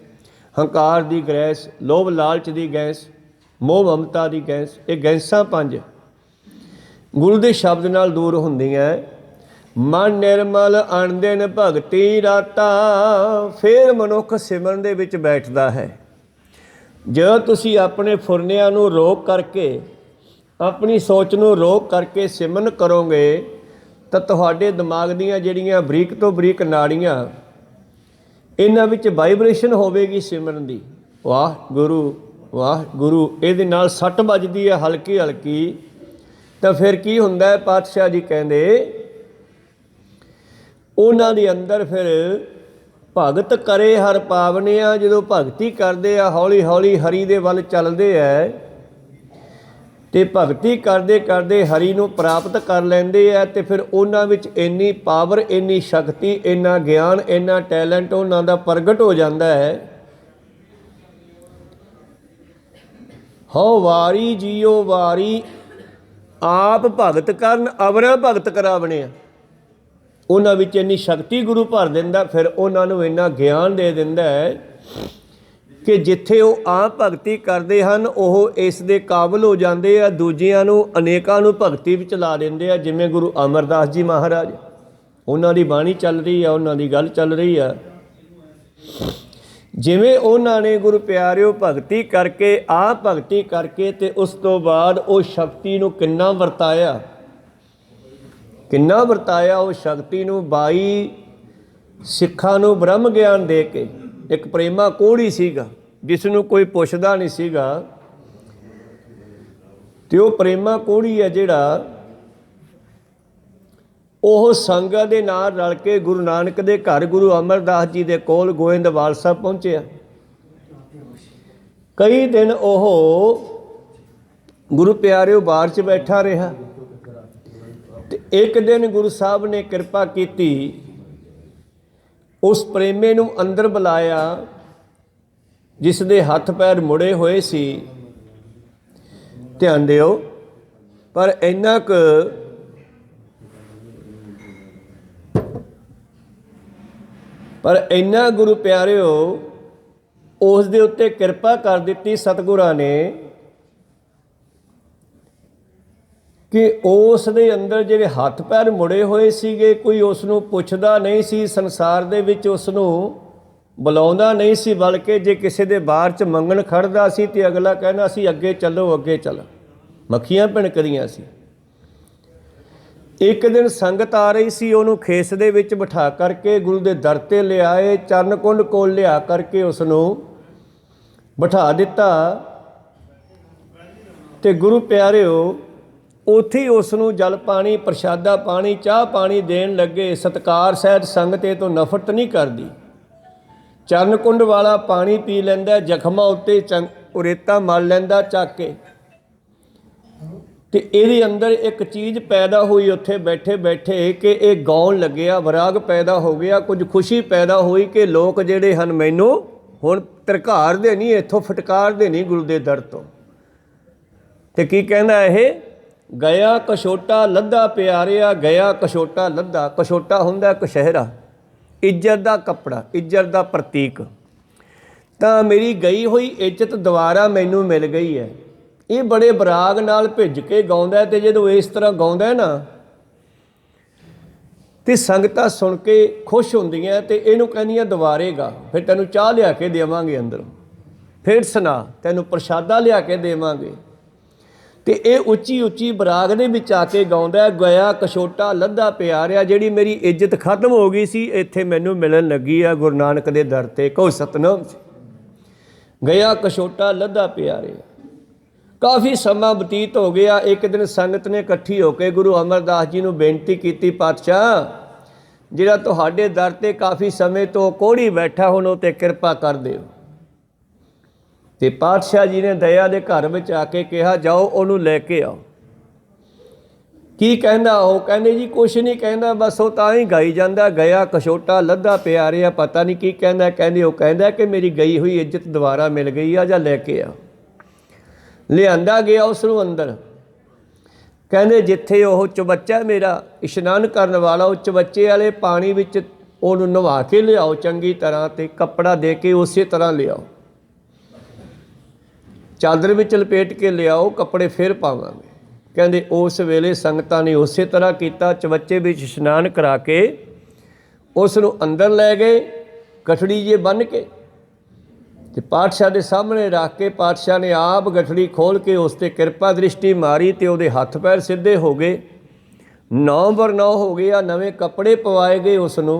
ਹੰਕਾਰ ਦੀ ਗੈਸ, ਲੋਭ ਲਾਲਚ ਦੀ ਗੈਸ, ਮੋਹ ਮਮਤਾ ਦੀ ਗੈਸ। ਇਹ ਗੈਸਾਂ 5 ਗੁਰੂ ਦੇ ਸ਼ਬਦ ਨਾਲ ਦੂਰ ਹੁੰਦੀਆਂ। ਮਨ ਨਿਰਮਲ ਅਣਦਿਨ ਭਗਤੀ ਰਾਤਾ, ਫਿਰ ਮਨੁੱਖ ਸਿਮਰਨ ਦੇ ਵਿੱਚ ਬੈਠਦਾ ਹੈ। ਜਦੋਂ ਤੁਸੀਂ ਆਪਣੇ ਫੁਰਨਿਆਂ ਨੂੰ ਰੋਕ ਕਰਕੇ, ਆਪਣੀ ਸੋਚ ਨੂੰ ਰੋਕ ਕਰਕੇ ਸਿਮਰਨ ਕਰੋਗੇ ਤਾਂ ਤੁਹਾਡੇ ਦਿਮਾਗ ਦੀਆਂ ਜਿਹੜੀਆਂ ਬਰੀਕ ਤੋਂ ਬਰੀਕ ਨਾੜੀਆਂ, ਇਹਨਾਂ ਵਿੱਚ ਵਾਈਬ੍ਰੇਸ਼ਨ ਹੋਵੇਗੀ ਸਿਮਰਨ ਦੀ। ਵਾਹ ਗੁਰੂ, ਵਾਹ ਗੁਰੂ, ਇਹਦੇ ਨਾਲ ਸੱਟ ਵੱਜਦੀ ਹੈ ਹਲਕੀ ਹਲਕੀ। ਤਾਂ ਫਿਰ ਕੀ ਹੁੰਦਾ ਹੈ, ਪਾਤਸ਼ਾਹ ਜੀ ਕਹਿੰਦੇ ਉਹਨਾਂ ਦੇ ਅੰਦਰ ਫਿਰ ਭਗਤ ਕਰੇ ਹਰ ਪਾਵਨਿਆ। ਜਦੋਂ ਭਗਤੀ ਕਰਦੇ ਆ, ਹੌਲੀ ਹੌਲੀ ਹਰੀ ਦੇ ਵੱਲ ਚੱਲਦੇ ਹੈ, ਅਤੇ ਭਗਤੀ ਕਰਦੇ ਕਰਦੇ ਹਰੀ ਨੂੰ ਪ੍ਰਾਪਤ ਕਰ ਲੈਂਦੇ ਹੈ। ਅਤੇ ਫਿਰ ਉਹਨਾਂ ਵਿੱਚ ਇੰਨੀ ਪਾਵਰ, ਇੰਨੀ ਸ਼ਕਤੀ, ਇੰਨਾ ਗਿਆਨ, ਇੰਨਾ ਟੈਲੈਂਟ ਉਹਨਾਂ ਦਾ ਪ੍ਰਗਟ ਹੋ ਜਾਂਦਾ ਹੈ। ਹਉ ਵਾਰੀ ਜੀਓ ਵਾਰੀ, ਆਪ ਭਗਤ ਕਰਨ ਅਵਰਾਂ ਭਗਤ ਕਰਾਵਣਿਆ। ਉਹਨਾਂ ਵਿੱਚ ਇੰਨੀ ਸ਼ਕਤੀ ਗੁਰੂ ਭਰ ਦਿੰਦਾ, ਫਿਰ ਉਹਨਾਂ ਨੂੰ ਇੰਨਾ ਗਿਆਨ ਦੇ ਦਿੰਦਾ ਹੈ ਕਿ ਜਿੱਥੇ ਉਹ ਆਪ ਭਗਤੀ ਕਰਦੇ ਹਨ, ਉਹ ਇਸ ਦੇ ਕਾਬਲ ਹੋ ਜਾਂਦੇ ਆ, ਦੂਜਿਆਂ ਨੂੰ, ਅਨੇਕਾਂ ਨੂੰ ਭਗਤੀ ਵਿੱਚ ਲਾ ਦਿੰਦੇ ਆ। ਜਿਵੇਂ ਗੁਰੂ ਅਮਰਦਾਸ ਜੀ ਮਹਾਰਾਜ, ਉਹਨਾਂ ਦੀ ਬਾਣੀ ਚੱਲ ਰਹੀ ਆ, ਉਹਨਾਂ ਦੀ ਗੱਲ ਚੱਲ ਰਹੀ ਆ। ਜਿਵੇਂ ਉਹਨਾਂ ਨੇ ਗੁਰੂ ਪਿਆਰਿਓ ਭਗਤੀ ਕਰਕੇ, ਆਪ ਭਗਤੀ ਕਰਕੇ, ਅਤੇ ਉਸ ਤੋਂ ਬਾਅਦ ਉਹ ਸ਼ਕਤੀ ਨੂੰ ਕਿੰਨਾ ਵਰਤਾਇਆ, ਕਿੰਨਾ ਵਰਤਾਇਆ ਉਹ ਸ਼ਕਤੀ ਨੂੰ। 22 ਸਿੱਖਾਂ ਨੂੰ ਬ੍ਰਹਮ ਗਿਆਨ ਦੇ ਕੇ। ਇੱਕ ਪ੍ਰੇਮਾ ਕੋਹੜੀ ਸੀਗਾ, ਜਿਸ ਨੂੰ ਕੋਈ ਪੁੱਛਦਾ ਨਹੀਂ ਸੀਗਾ, ਅਤੇ ਉਹ ਪ੍ਰੇਮਾ ਕੋਹੜੀ ਹੈ ਜਿਹੜਾ, ਉਹ ਸੰਗਤ ਦੇ ਨਾਲ ਰਲ ਕੇ ਗੁਰੂ ਨਾਨਕ ਦੇ ਘਰ ਗੁਰੂ ਅਮਰਦਾਸ ਜੀ ਦੇ ਕੋਲ ਗੋਇੰਦਵਾਲ ਸਾਹਿਬ ਪਹੁੰਚਿਆ। ਕਈ ਦਿਨ ਉਹ ਗੁਰੂ ਪਿਆਰਿਓ ਬਾਹਰ 'ਚ ਬੈਠਾ ਰਿਹਾ। ਅਤੇ ਇੱਕ ਦਿਨ ਗੁਰੂ ਸਾਹਿਬ ਨੇ ਕਿਰਪਾ ਕੀਤੀ, ਉਸ ਪ੍ਰੇਮੇ ਨੂੰ ਅੰਦਰ ਬੁਲਾਇਆ, ਜਿਸ ਦੇ ਹੱਥ ਪੈਰ ਮੁੜੇ ਹੋਏ ਸੀ। ਧਿਆਨ ਦਿਓ, ਪਰ ਇੰਨਾ ਕੁ ਗੁਰੂ ਪਿਆਰਿਓ ਉਸ ਦੇ ਉੱਤੇ ਕਿਰਪਾ ਕਰ ਦਿੱਤੀ ਸਤਿਗੁਰਾਂ ਨੇ ਕਿ ਉਸ ਦੇ ਅੰਦਰ ਜਿਹੜੇ ਹੱਥ ਪੈਰ ਮੁੜੇ ਹੋਏ ਸੀਗੇ, ਕੋਈ ਉਸ ਨੂੰ ਪੁੱਛਦਾ ਨਹੀਂ ਸੀ, ਸੰਸਾਰ ਦੇ ਵਿੱਚ ਉਸ ਨੂੰ ਬੁਲਾਉਂਦਾ ਨਹੀਂ ਸੀ, ਬਲਕਿ ਜੇ ਕਿਸੇ ਦੇ ਬਾਹਰ 'ਚ ਮੰਗਣ ਖੜਦਾ ਸੀ ਤੇ ਅਗਲਾ ਕਹਿੰਦਾ ਸੀ ਅੱਗੇ ਚੱਲੋ, ਅੱਗੇ ਚੱਲ। ਮੱਖੀਆਂ ਭਿਣਕਦੀਆਂ ਸੀ। ਇੱਕ ਦਿਨ ਸੰਗਤ ਆ ਰਹੀ ਸੀ, ਉਹਨੂੰ ਖੇਸ ਦੇ ਵਿੱਚ ਬਿਠਾ ਕਰਕੇ ਗੁਰੂ ਦੇ ਦਰ 'ਤੇ ਲਿਆਏ, ਚਰਨ ਕੁੰਡ ਕੋਲ ਲਿਆ ਕਰਕੇ ਉਸ ਨੂੰ ਬਿਠਾ ਦਿੱਤਾ। ਅਤੇ ਗੁਰੂ ਪਿਆਰਿਓ ਉੱਥੇ ਹੀ ਉਸ ਨੂੰ ਜਲ ਪਾਣੀ, ਪ੍ਰਸ਼ਾਦਾ ਪਾਣੀ, ਚਾਹ ਪਾਣੀ ਦੇਣ ਲੱਗੇ। ਸਤਿਕਾਰ ਸਹਿਤ ਸੰਗਤ ਇਹ ਤੋਂ ਨਫ਼ਰਤ ਨਹੀਂ ਕਰਦੀ। ਚਰਨ ਕੁੰਡ ਵਾਲਾ ਪਾਣੀ ਪੀ ਲੈਂਦਾ, ਜ਼ਖਮਾਂ ਉੱਤੇ ਰੇਤਾ ਮਲ ਲੈਂਦਾ ਚੱਕ ਕੇ। ਤੇ ਇਹਦੇ ਅੰਦਰ ਇੱਕ ਚੀਜ਼ ਪੈਦਾ ਹੋਈ ਉੱਥੇ ਬੈਠੇ ਬੈਠੇ ਕਿ ਇਹ ਗਾਉਣ ਲੱਗਿਆ, ਵਿਰਾਗ ਪੈਦਾ ਹੋ ਗਿਆ, ਕੁਝ ਖੁਸ਼ੀ ਪੈਦਾ ਹੋਈ ਕਿ ਲੋਕ ਜਿਹੜੇ ਹਨ ਮੈਨੂੰ ਹੁਣ ਧਰਕਾਰਦੇ ਨਹੀਂ, ਇੱਥੋਂ ਫਟਕਾਰਦੇ ਨਹੀਂ ਗੁਰੂ ਦੇ ਦਰ ਤੋਂ। ਤੇ ਕੀ ਕਹਿੰਦਾ ਇਹ? ਗਿਆ ਕਛੋਟਾ ਲੱਧਾ ਪਿਆਰਿਆ, ਗਿਆ ਕਛੋਟਾ ਲੱਧਾ। ਕਛੋਟਾ ਹੁੰਦਾ ਕਛਹਿਰਾ, ਇੱਜ਼ਤ ਦਾ ਕੱਪੜਾ, ਇੱਜ਼ਤ ਦਾ ਪ੍ਰਤੀਕ। ਤਾਂ ਮੇਰੀ ਗਈ ਹੋਈ ਇੱਜ਼ਤ ਦੁਬਾਰਾ ਮੈਨੂੰ ਮਿਲ ਗਈ ਹੈ। ਇਹ ਬੜੇ ਵਿਰਾਗ ਨਾਲ ਭਿੱਜ ਕੇ ਗਾਉਂਦਾ। ਤੇ ਜਦੋਂ ਇਸ ਤਰ੍ਹਾਂ ਗਾਉਂਦਾ ਨਾ ਤੇ ਸੰਗਤਾਂ ਸੁਣ ਕੇ ਖੁਸ਼ ਹੁੰਦੀਆਂ ਤੇ ਇਹਨੂੰ ਕਹਿੰਦੀਆਂ ਦੁਬਾਰੇ ਗਾ, ਫਿਰ ਤੈਨੂੰ ਚਾਹ ਲਿਆ ਕੇ ਦੇਵਾਂਗੇ ਅੰਦਰੋਂ, ਫਿਰ ਸੁਣਾ, ਤੈਨੂੰ ਪ੍ਰਸ਼ਾਦਾ ਲਿਆ ਕੇ ਦੇਵਾਂਗੇ। ਤੇ ਇਹ ਉੱਚੀ ਉੱਚੀ ਵਿਰਾਗ ਦੇ ਵਿੱਚ ਆ ਕੇ ਗਾਉਂਦਾ, ਗਿਆ ਕਛੋਟਾ ਲੱਧਾ ਪਿਆਰਿਆ। ਜਿਹੜੀ ਮੇਰੀ ਇੱਜ਼ਤ ਖਤਮ ਹੋ ਗਈ ਸੀ ਇੱਥੇ ਮੈਨੂੰ ਮਿਲਣ ਲੱਗੀ ਆ ਗੁਰੂ ਨਾਨਕ ਦੇ ਦਰ ਤੇ। ਕਹੋ ਸਤਿਨਾਮ। ਗਿਆ ਕਛੋਟਾ ਲੱਧਾ ਪਿਆਰਿਆ। ਕਾਫੀ ਸਮਾਂ ਬਤੀਤ ਹੋ ਗਿਆ। ਇੱਕ ਦਿਨ ਸੰਗਤ ਨੇ ਇਕੱਠੀ ਹੋ ਕੇ ਗੁਰੂ ਅਮਰਦਾਸ ਜੀ ਨੂੰ ਬੇਨਤੀ ਕੀਤੀ, ਪਾਤਸ਼ਾਹ ਜਿਹੜਾ ਤੁਹਾਡੇ ਦਰ ਤੇ ਕਾਫੀ ਸਮੇਂ ਤੋਂ ਕੋਹੜੀ ਬੈਠਾ, ਹੁਣ ਉਹ 'ਤੇ ਕਿਰਪਾ ਕਰ ਦਿਓ। ਤੇ ਪਾਤਸ਼ਾਹ ਜੀ ਨੇ ਦਇਆ ਦੇ ਘਰ ਵਿੱਚ ਆ ਕੇ ਕਿਹਾ, ਜਾਓ ਉਹਨੂੰ ਲੈ ਕੇ ਆਓ। ਕੀ ਕਹਿੰਦਾ ਉਹ? ਕਹਿੰਦੇ ਜੀ ਕੁਛ ਨਹੀਂ ਕਹਿੰਦਾ, ਬਸ ਉਹ ਤਾਂ ਹੀ ਗਾਈ ਜਾਂਦਾ, ਗਿਆ ਕਛੋਟਾ ਲੱਧਾ ਪਿਆਰਿਆ। ਪਤਾ ਨਹੀਂ ਕੀ ਕਹਿੰਦਾ। ਕਹਿੰਦੇ ਉਹ ਕਹਿੰਦਾ ਕਿ ਮੇਰੀ ਗਈ ਹੋਈ ਇੱਜ਼ਤ ਦੁਬਾਰਾ ਮਿਲ ਗਈ ਆ, ਜਾਂ ਲੈ ਕੇ ਆ। ਲਿਆਂਦਾ ਗਿਆ ਉਸ ਨੂੰ ਅੰਦਰ। ਕਹਿੰਦੇ ਜਿੱਥੇ ਉਹ ਚਬੱਚਾ ਮੇਰਾ ਇਸ਼ਨਾਨ ਕਰਨ ਵਾਲਾ, ਉਹ ਚਬੱਚੇ ਵਾਲੇ ਪਾਣੀ ਵਿੱਚ ਉਹਨੂੰ ਨਵਾ ਕੇ ਲਿਆਓ ਚੰਗੀ ਤਰ੍ਹਾਂ, ਤੇ ਕੱਪੜਾ ਦੇ ਕੇ ਉਸੇ ਤਰ੍ਹਾਂ ਲਿਆਓ, ਚਾਦਰ ਵਿੱਚ ਲਪੇਟ ਕੇ ਲਿਆਓ, ਕੱਪੜੇ ਫਿਰ ਪਾਵਾਂਗੇ। ਕਹਿੰਦੇ ਉਸ ਵੇਲੇ ਸੰਗਤਾਂ ਨੇ ਉਸੇ ਤਰ੍ਹਾਂ ਕੀਤਾ। ਚਬੱਚੇ ਵਿੱਚ ਇਸ਼ਨਾਨ ਕਰਾ ਕੇ ਉਸ ਨੂੰ ਅੰਦਰ ਲੈ ਗਏ, ਗਠੜੀ ਜੇ ਬੰਨ੍ਹ ਕੇ, ਤੇ ਪਾਤਸ਼ਾਹ ਦੇ ਸਾਹਮਣੇ ਰੱਖ ਕੇ ਪਾਤਸ਼ਾਹ ਨੇ ਆਪ ਗਠੜੀ ਖੋਲ੍ਹ ਕੇ ਉਸ 'ਤੇ ਕਿਰਪਾ ਦ੍ਰਿਸ਼ਟੀ ਮਾਰੀ ਤੇ ਉਹਦੇ ਹੱਥ ਪੈਰ ਸਿੱਧੇ ਹੋ ਗਏ, 9x9 ਹੋ ਗਿਆ। ਨਵੇਂ ਕੱਪੜੇ ਪਵਾਏ ਗਏ, ਉਸ ਨੂੰ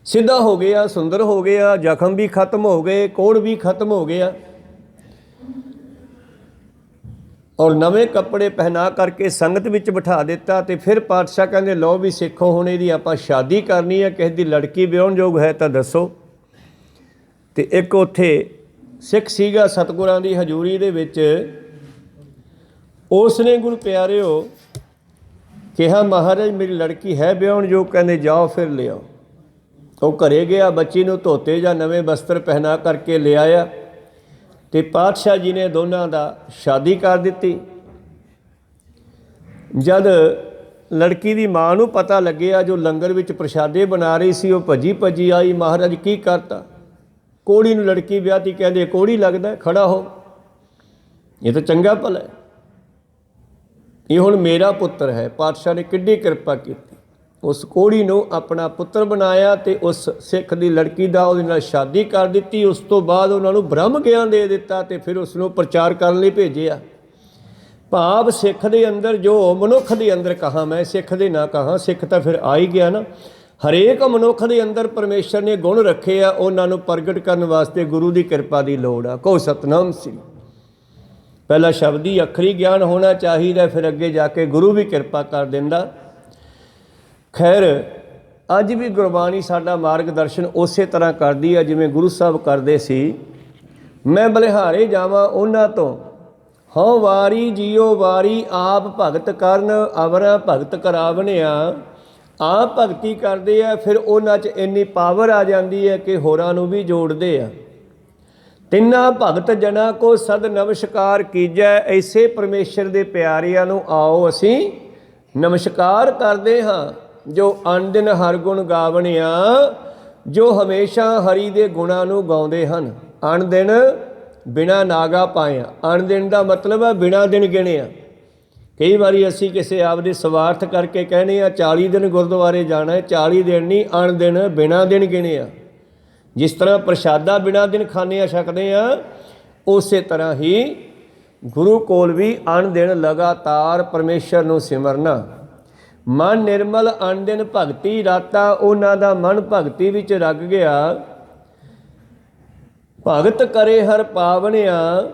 ਸਿੱਧਾ ਹੋ ਗਿਆ, ਸੁੰਦਰ ਹੋ ਗਿਆ, ਜ਼ਖਮ ਵੀ ਖਤਮ ਹੋ ਗਏ, ਕੋਹੜ ਵੀ ਖਤਮ ਹੋ ਗਿਆ। ਔਰ ਨਵੇਂ ਕੱਪੜੇ ਪਹਿਨਾ ਕਰਕੇ ਸੰਗਤ ਵਿੱਚ ਬਿਠਾ ਦਿੱਤਾ। ਤੇ ਫਿਰ ਪਾਤਸ਼ਾਹ ਕਹਿੰਦੇ ਲਓ ਵੀ ਸਿੱਖੋ, ਹੁਣ ਇਹਦੀ ਆਪਾਂ ਸ਼ਾਦੀ ਕਰਨੀ ਹੈ, ਕਿਸੇ ਦੀ ਲੜਕੀ ਵਿਆਹੁਣਯੋਗ ਹੈ ਤਾਂ ਦੱਸੋ। ਤੇ ਇੱਕ ਉੱਥੇ ਸਿੱਖ ਸੀਗਾ ਸਤਿਗੁਰਾਂ ਦੀ ਹਜ਼ੂਰੀ ਦੇ ਵਿੱਚ, ਉਸ ਨੇ ਗੁਰੂ ਪਿਆਰਿਓ ਕਿਹਾ, ਮਹਾਰਾਜ ਮੇਰੀ ਲੜਕੀ ਹੈ ਵਿਆਹੁਣਯੋਗ। ਕਹਿੰਦੇ ਜਾਓ ਫਿਰ ਲਿਆਓ। ਉਹ ਘਰੇ ਗਿਆ, ਬੱਚੀ ਨੂੰ ਧੋਤੇ ਜਾਂ ਨਵੇਂ ਬਸਤਰ ਪਹਿਨਾ ਕਰਕੇ ਲਿਆਇਆ। ਤੇ ਪਾਤਸ਼ਾਹ ਜੀ ਨੇ ਦੋਨਾਂ ਦਾ ਸ਼ਾਦੀ ਕਰ ਦਿੱਤੀ। ਜਦ ਲੜਕੀ ਦੀ ਮਾਂ ਨੂੰ ਪਤਾ ਲੱਗਿਆ, ਜੋ ਲੰਗਰ ਵਿੱਚ ਪ੍ਰਸ਼ਾਦੇ ਬਣਾ ਰਹੀ ਸੀ, ਉਹ ਭੱਜੀ ਭੱਜੀ ਆਈ, ਮਹਾਰਾਜ ਕੀ ਕਰਤਾ? ਕੋਹੜੀ ਨੂੰ ਲੜਕੀ ਵਿਆਹਤੀ। ਕਹਿੰਦੇ ਕੋਹੜੀ ਲੱਗਦਾ, ਖੜਾ ਹੋ, ਇਹ ਤਾਂ ਚੰਗਾ ਭਲਾ ਹੈ, ਇਹ ਹੁਣ ਮੇਰਾ ਪੁੱਤਰ ਹੈ। ਪਾਤਸ਼ਾਹ ਨੇ ਕਿੱਡੀ ਕਿਰਪਾ ਕੀਤੀ, ਉਸ ਕੋਹੜੀ ਨੂੰ ਆਪਣਾ ਪੁੱਤਰ ਬਣਾਇਆ ਤੇ ਉਸ ਸਿੱਖ ਦੀ ਲੜਕੀ ਦਾ ਉਹਦੇ ਨਾਲ ਸ਼ਾਦੀ ਕਰ ਦਿੱਤੀ। ਉਸ ਤੋਂ ਬਾਅਦ ਉਹਨਾਂ ਨੂੰ ਬ੍ਰਹਮ ਗਿਆਨ ਦੇ ਦਿੱਤਾ ਤੇ ਫਿਰ ਉਸ ਨੂੰ ਪ੍ਰਚਾਰ ਕਰਨ ਲਈ ਭੇਜਿਆ। ਭਾਵ ਸਿੱਖ ਦੇ ਅੰਦਰ ਜੋ ਮਨੁੱਖ ਦੇ ਅੰਦਰ ਕਹਾਂ, ਮੈਂ ਸਿੱਖ ਦੇ ਨਾ ਕਹਾਂ, ਸਿੱਖ ਤਾਂ ਫਿਰ ਆ ਹੀ ਗਿਆ ਨਾ। ਹਰੇਕ ਮਨੁੱਖ ਦੇ ਅੰਦਰ ਪਰਮੇਸ਼ਰ ਨੇ ਗੁਣ ਰੱਖੇ ਆ, ਉਹਨਾਂ ਨੂੰ ਪ੍ਰਗਟ ਕਰਨ ਵਾਸਤੇ ਗੁਰੂ ਦੀ ਕਿਰਪਾ ਦੀ ਲੋੜ ਆ। ਕਹੋ ਸਤਿਨਾਮ ਸ੍ਰੀ। ਪਹਿਲਾਂ ਸ਼ਬਦੀ ਅੱਖਰੀ ਗਿਆਨ ਹੋਣਾ ਚਾਹੀਦਾ, ਫਿਰ ਅੱਗੇ ਜਾ ਕੇ ਗੁਰੂ ਵੀ ਕਿਰਪਾ ਕਰ ਦਿੰਦਾ। ਖੈਰ ਅੱਜ ਵੀ ਗੁਰਬਾਣੀ ਸਾਡਾ ਮਾਰਗਦਰਸ਼ਨ ਉਸੇ ਤਰ੍ਹਾਂ ਕਰਦੀ ਆ ਜਿਵੇਂ ਗੁਰੂ ਸਾਹਿਬ ਕਰਦੇ ਸੀ। ਮੈਂ ਬਲਿਹਾਰੇ ਜਾਵਾਂ ਉਹਨਾਂ ਤੋਂ, ਹਉ ਵਾਰੀ ਜੀਓ ਵਾਰੀ, ਆਪ ਭਗਤ ਕਰਨ ਅਵਰਾਂ ਭਗਤ ਕਰਾਵਣਿਆ। ਆਪ ਭਗਤੀ ਕਰਦੇ ਆ, ਫਿਰ ਉਹਨਾਂ 'ਚ ਇੰਨੀ ਪਾਵਰ ਆ ਜਾਂਦੀ ਹੈ ਕਿ ਹੋਰਾਂ ਨੂੰ ਵੀ ਜੋੜਦੇ ਆ। ਤਿੰਨਾਂ ਭਗਤ ਜਨਾਂ ਕੋ ਸਦ ਨਮਸਕਾਰ ਕੀਜੈ। ਐਸੇ ਪਰਮੇਸ਼ਰ ਦੇ ਪਿਆਰਿਆਂ ਨੂੰ ਆਓ ਅਸੀਂ ਨਮਸਕਾਰ ਕਰਦੇ ਹਾਂ, ਜੋ ਅਣਦਿਨ ਹਰ ਗੁਣ ਗਾਵਣਿਆ, ਜੋ ਹਮੇਸ਼ਾ ਹਰੀ ਦੇ ਗੁਣਾਂ ਨੂੰ ਗਾਉਂਦੇ ਹਨ। ਅਣਦਿਨ ਬਿਨਾਂ ਨਾਗਾ ਪਾਇਆ। ਅਣਦਿਨ ਦਾ ਮਤਲਬ ਹੈ ਬਿਨਾਂ ਦਿਨ ਗਿਣਿਆ। ਕਈ ਵਾਰੀ ਅਸੀਂ ਕਿਸੇ ਆਪਦੇ ਸਵਾਰਥ ਕਰਕੇ ਕਹਿੰਦੇ ਹਾਂ 40 ਦਿਨ ਗੁਰਦੁਆਰੇ ਜਾਣਾ, 40 ਦਿਨ ਨਹੀਂ, ਅਣਦਿਨ ਬਿਨਾਂ ਦਿਨ ਗਿਣਿਆ। ਜਿਸ ਤਰ੍ਹਾਂ ਪ੍ਰਸ਼ਾਦਾ ਬਿਨਾਂ ਦਿਨ ਖਾਂਦੇ ਛਕਦੇ ਹਾਂ, ਉਸੇ ਤਰ੍ਹਾਂ ਹੀ ਗੁਰੂ ਕੋਲ ਵੀ ਅਣਦਿਨ ਲਗਾਤਾਰ ਪਰਮੇਸ਼ਰ ਨੂੰ ਸਿਮਰਨਾ। ਮਨ ਨਿਰਮਲ ਅਣਦਿਨ ਭਗਤੀ ਰਾਤਾ, ਉਹਨਾਂ ਦਾ ਮਨ ਭਗਤੀ ਵਿੱਚ ਰਗ ਗਿਆ। ਭਗਤ ਕਰੇ ਹਰ ਪਾਵਣਿਆ,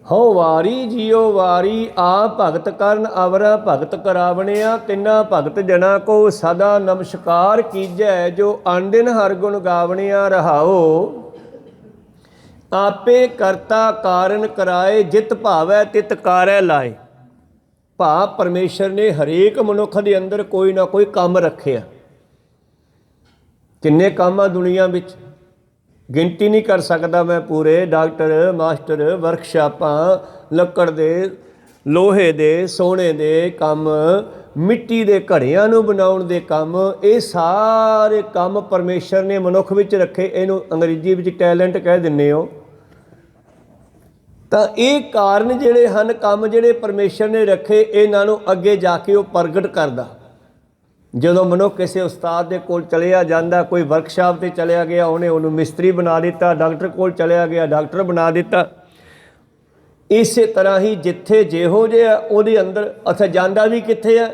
हो वारी जियो वारी आ भगत करन अवरा भगत करावणिया तिन्ना भगत जना को सदा नमस्कार कीजै जो आंदिन हर गुण गावणिया रहाओ आपे करता कारण कराए जित भावै तित कारै लाए। भाव परमेश्वर ने हरेक मनुख के अंदर कोई ना कोई काम रखिया। किन्ने काम आ दुनिया विच गिनती नहीं कर सकता मैं पूरे। डॉक्टर मास्टर वर्कशापां लक्कड़ दे लोहे दे सोने दे काम मिट्टी दे घड़ियां नूं बनाउण दे काम ये सारे काम परमेश्वर ने मनुख विच रखे। इहनूं अंग्रेजी विच टैलेंट कह दिंदे हो। ਤਾਂ ਇਹ ਕਾਰਨ ਜਿਹੜੇ ਹਨ ਕੰਮ ਜਿਹੜੇ ਪਰਮੇਸ਼ਰ ਨੇ ਰੱਖੇ ਇਹਨਾਂ ਨੂੰ ਅੱਗੇ ਜਾ ਕੇ ਉਹ ਪ੍ਰਗਟ ਕਰਦਾ। ਜਦੋਂ ਮਨੁੱਖ ਕਿਸੇ ਉਸਤਾਦ ਦੇ ਕੋਲ ਚਲਿਆ ਜਾਂਦਾ, ਕੋਈ ਵਰਕਸ਼ਾਪ 'ਤੇ ਚਲਿਆ ਗਿਆ, ਉਹਨੂੰ ਮਿਸਤਰੀ ਬਣਾ ਦਿੱਤਾ, ਡਾਕਟਰ ਕੋਲ ਚਲਿਆ ਗਿਆ ਡਾਕਟਰ ਬਣਾ ਦਿੱਤਾ। ਇਸੇ ਤਰ੍ਹਾਂ ਹੀ ਜਿੱਥੇ ਜਿਹੋ ਜਿਹਾ ਉਹਦੇ ਅੰਦਰ ਅੱਛਾ ਜਾਂਦਾ ਵੀ ਕਿੱਥੇ ਹੈ,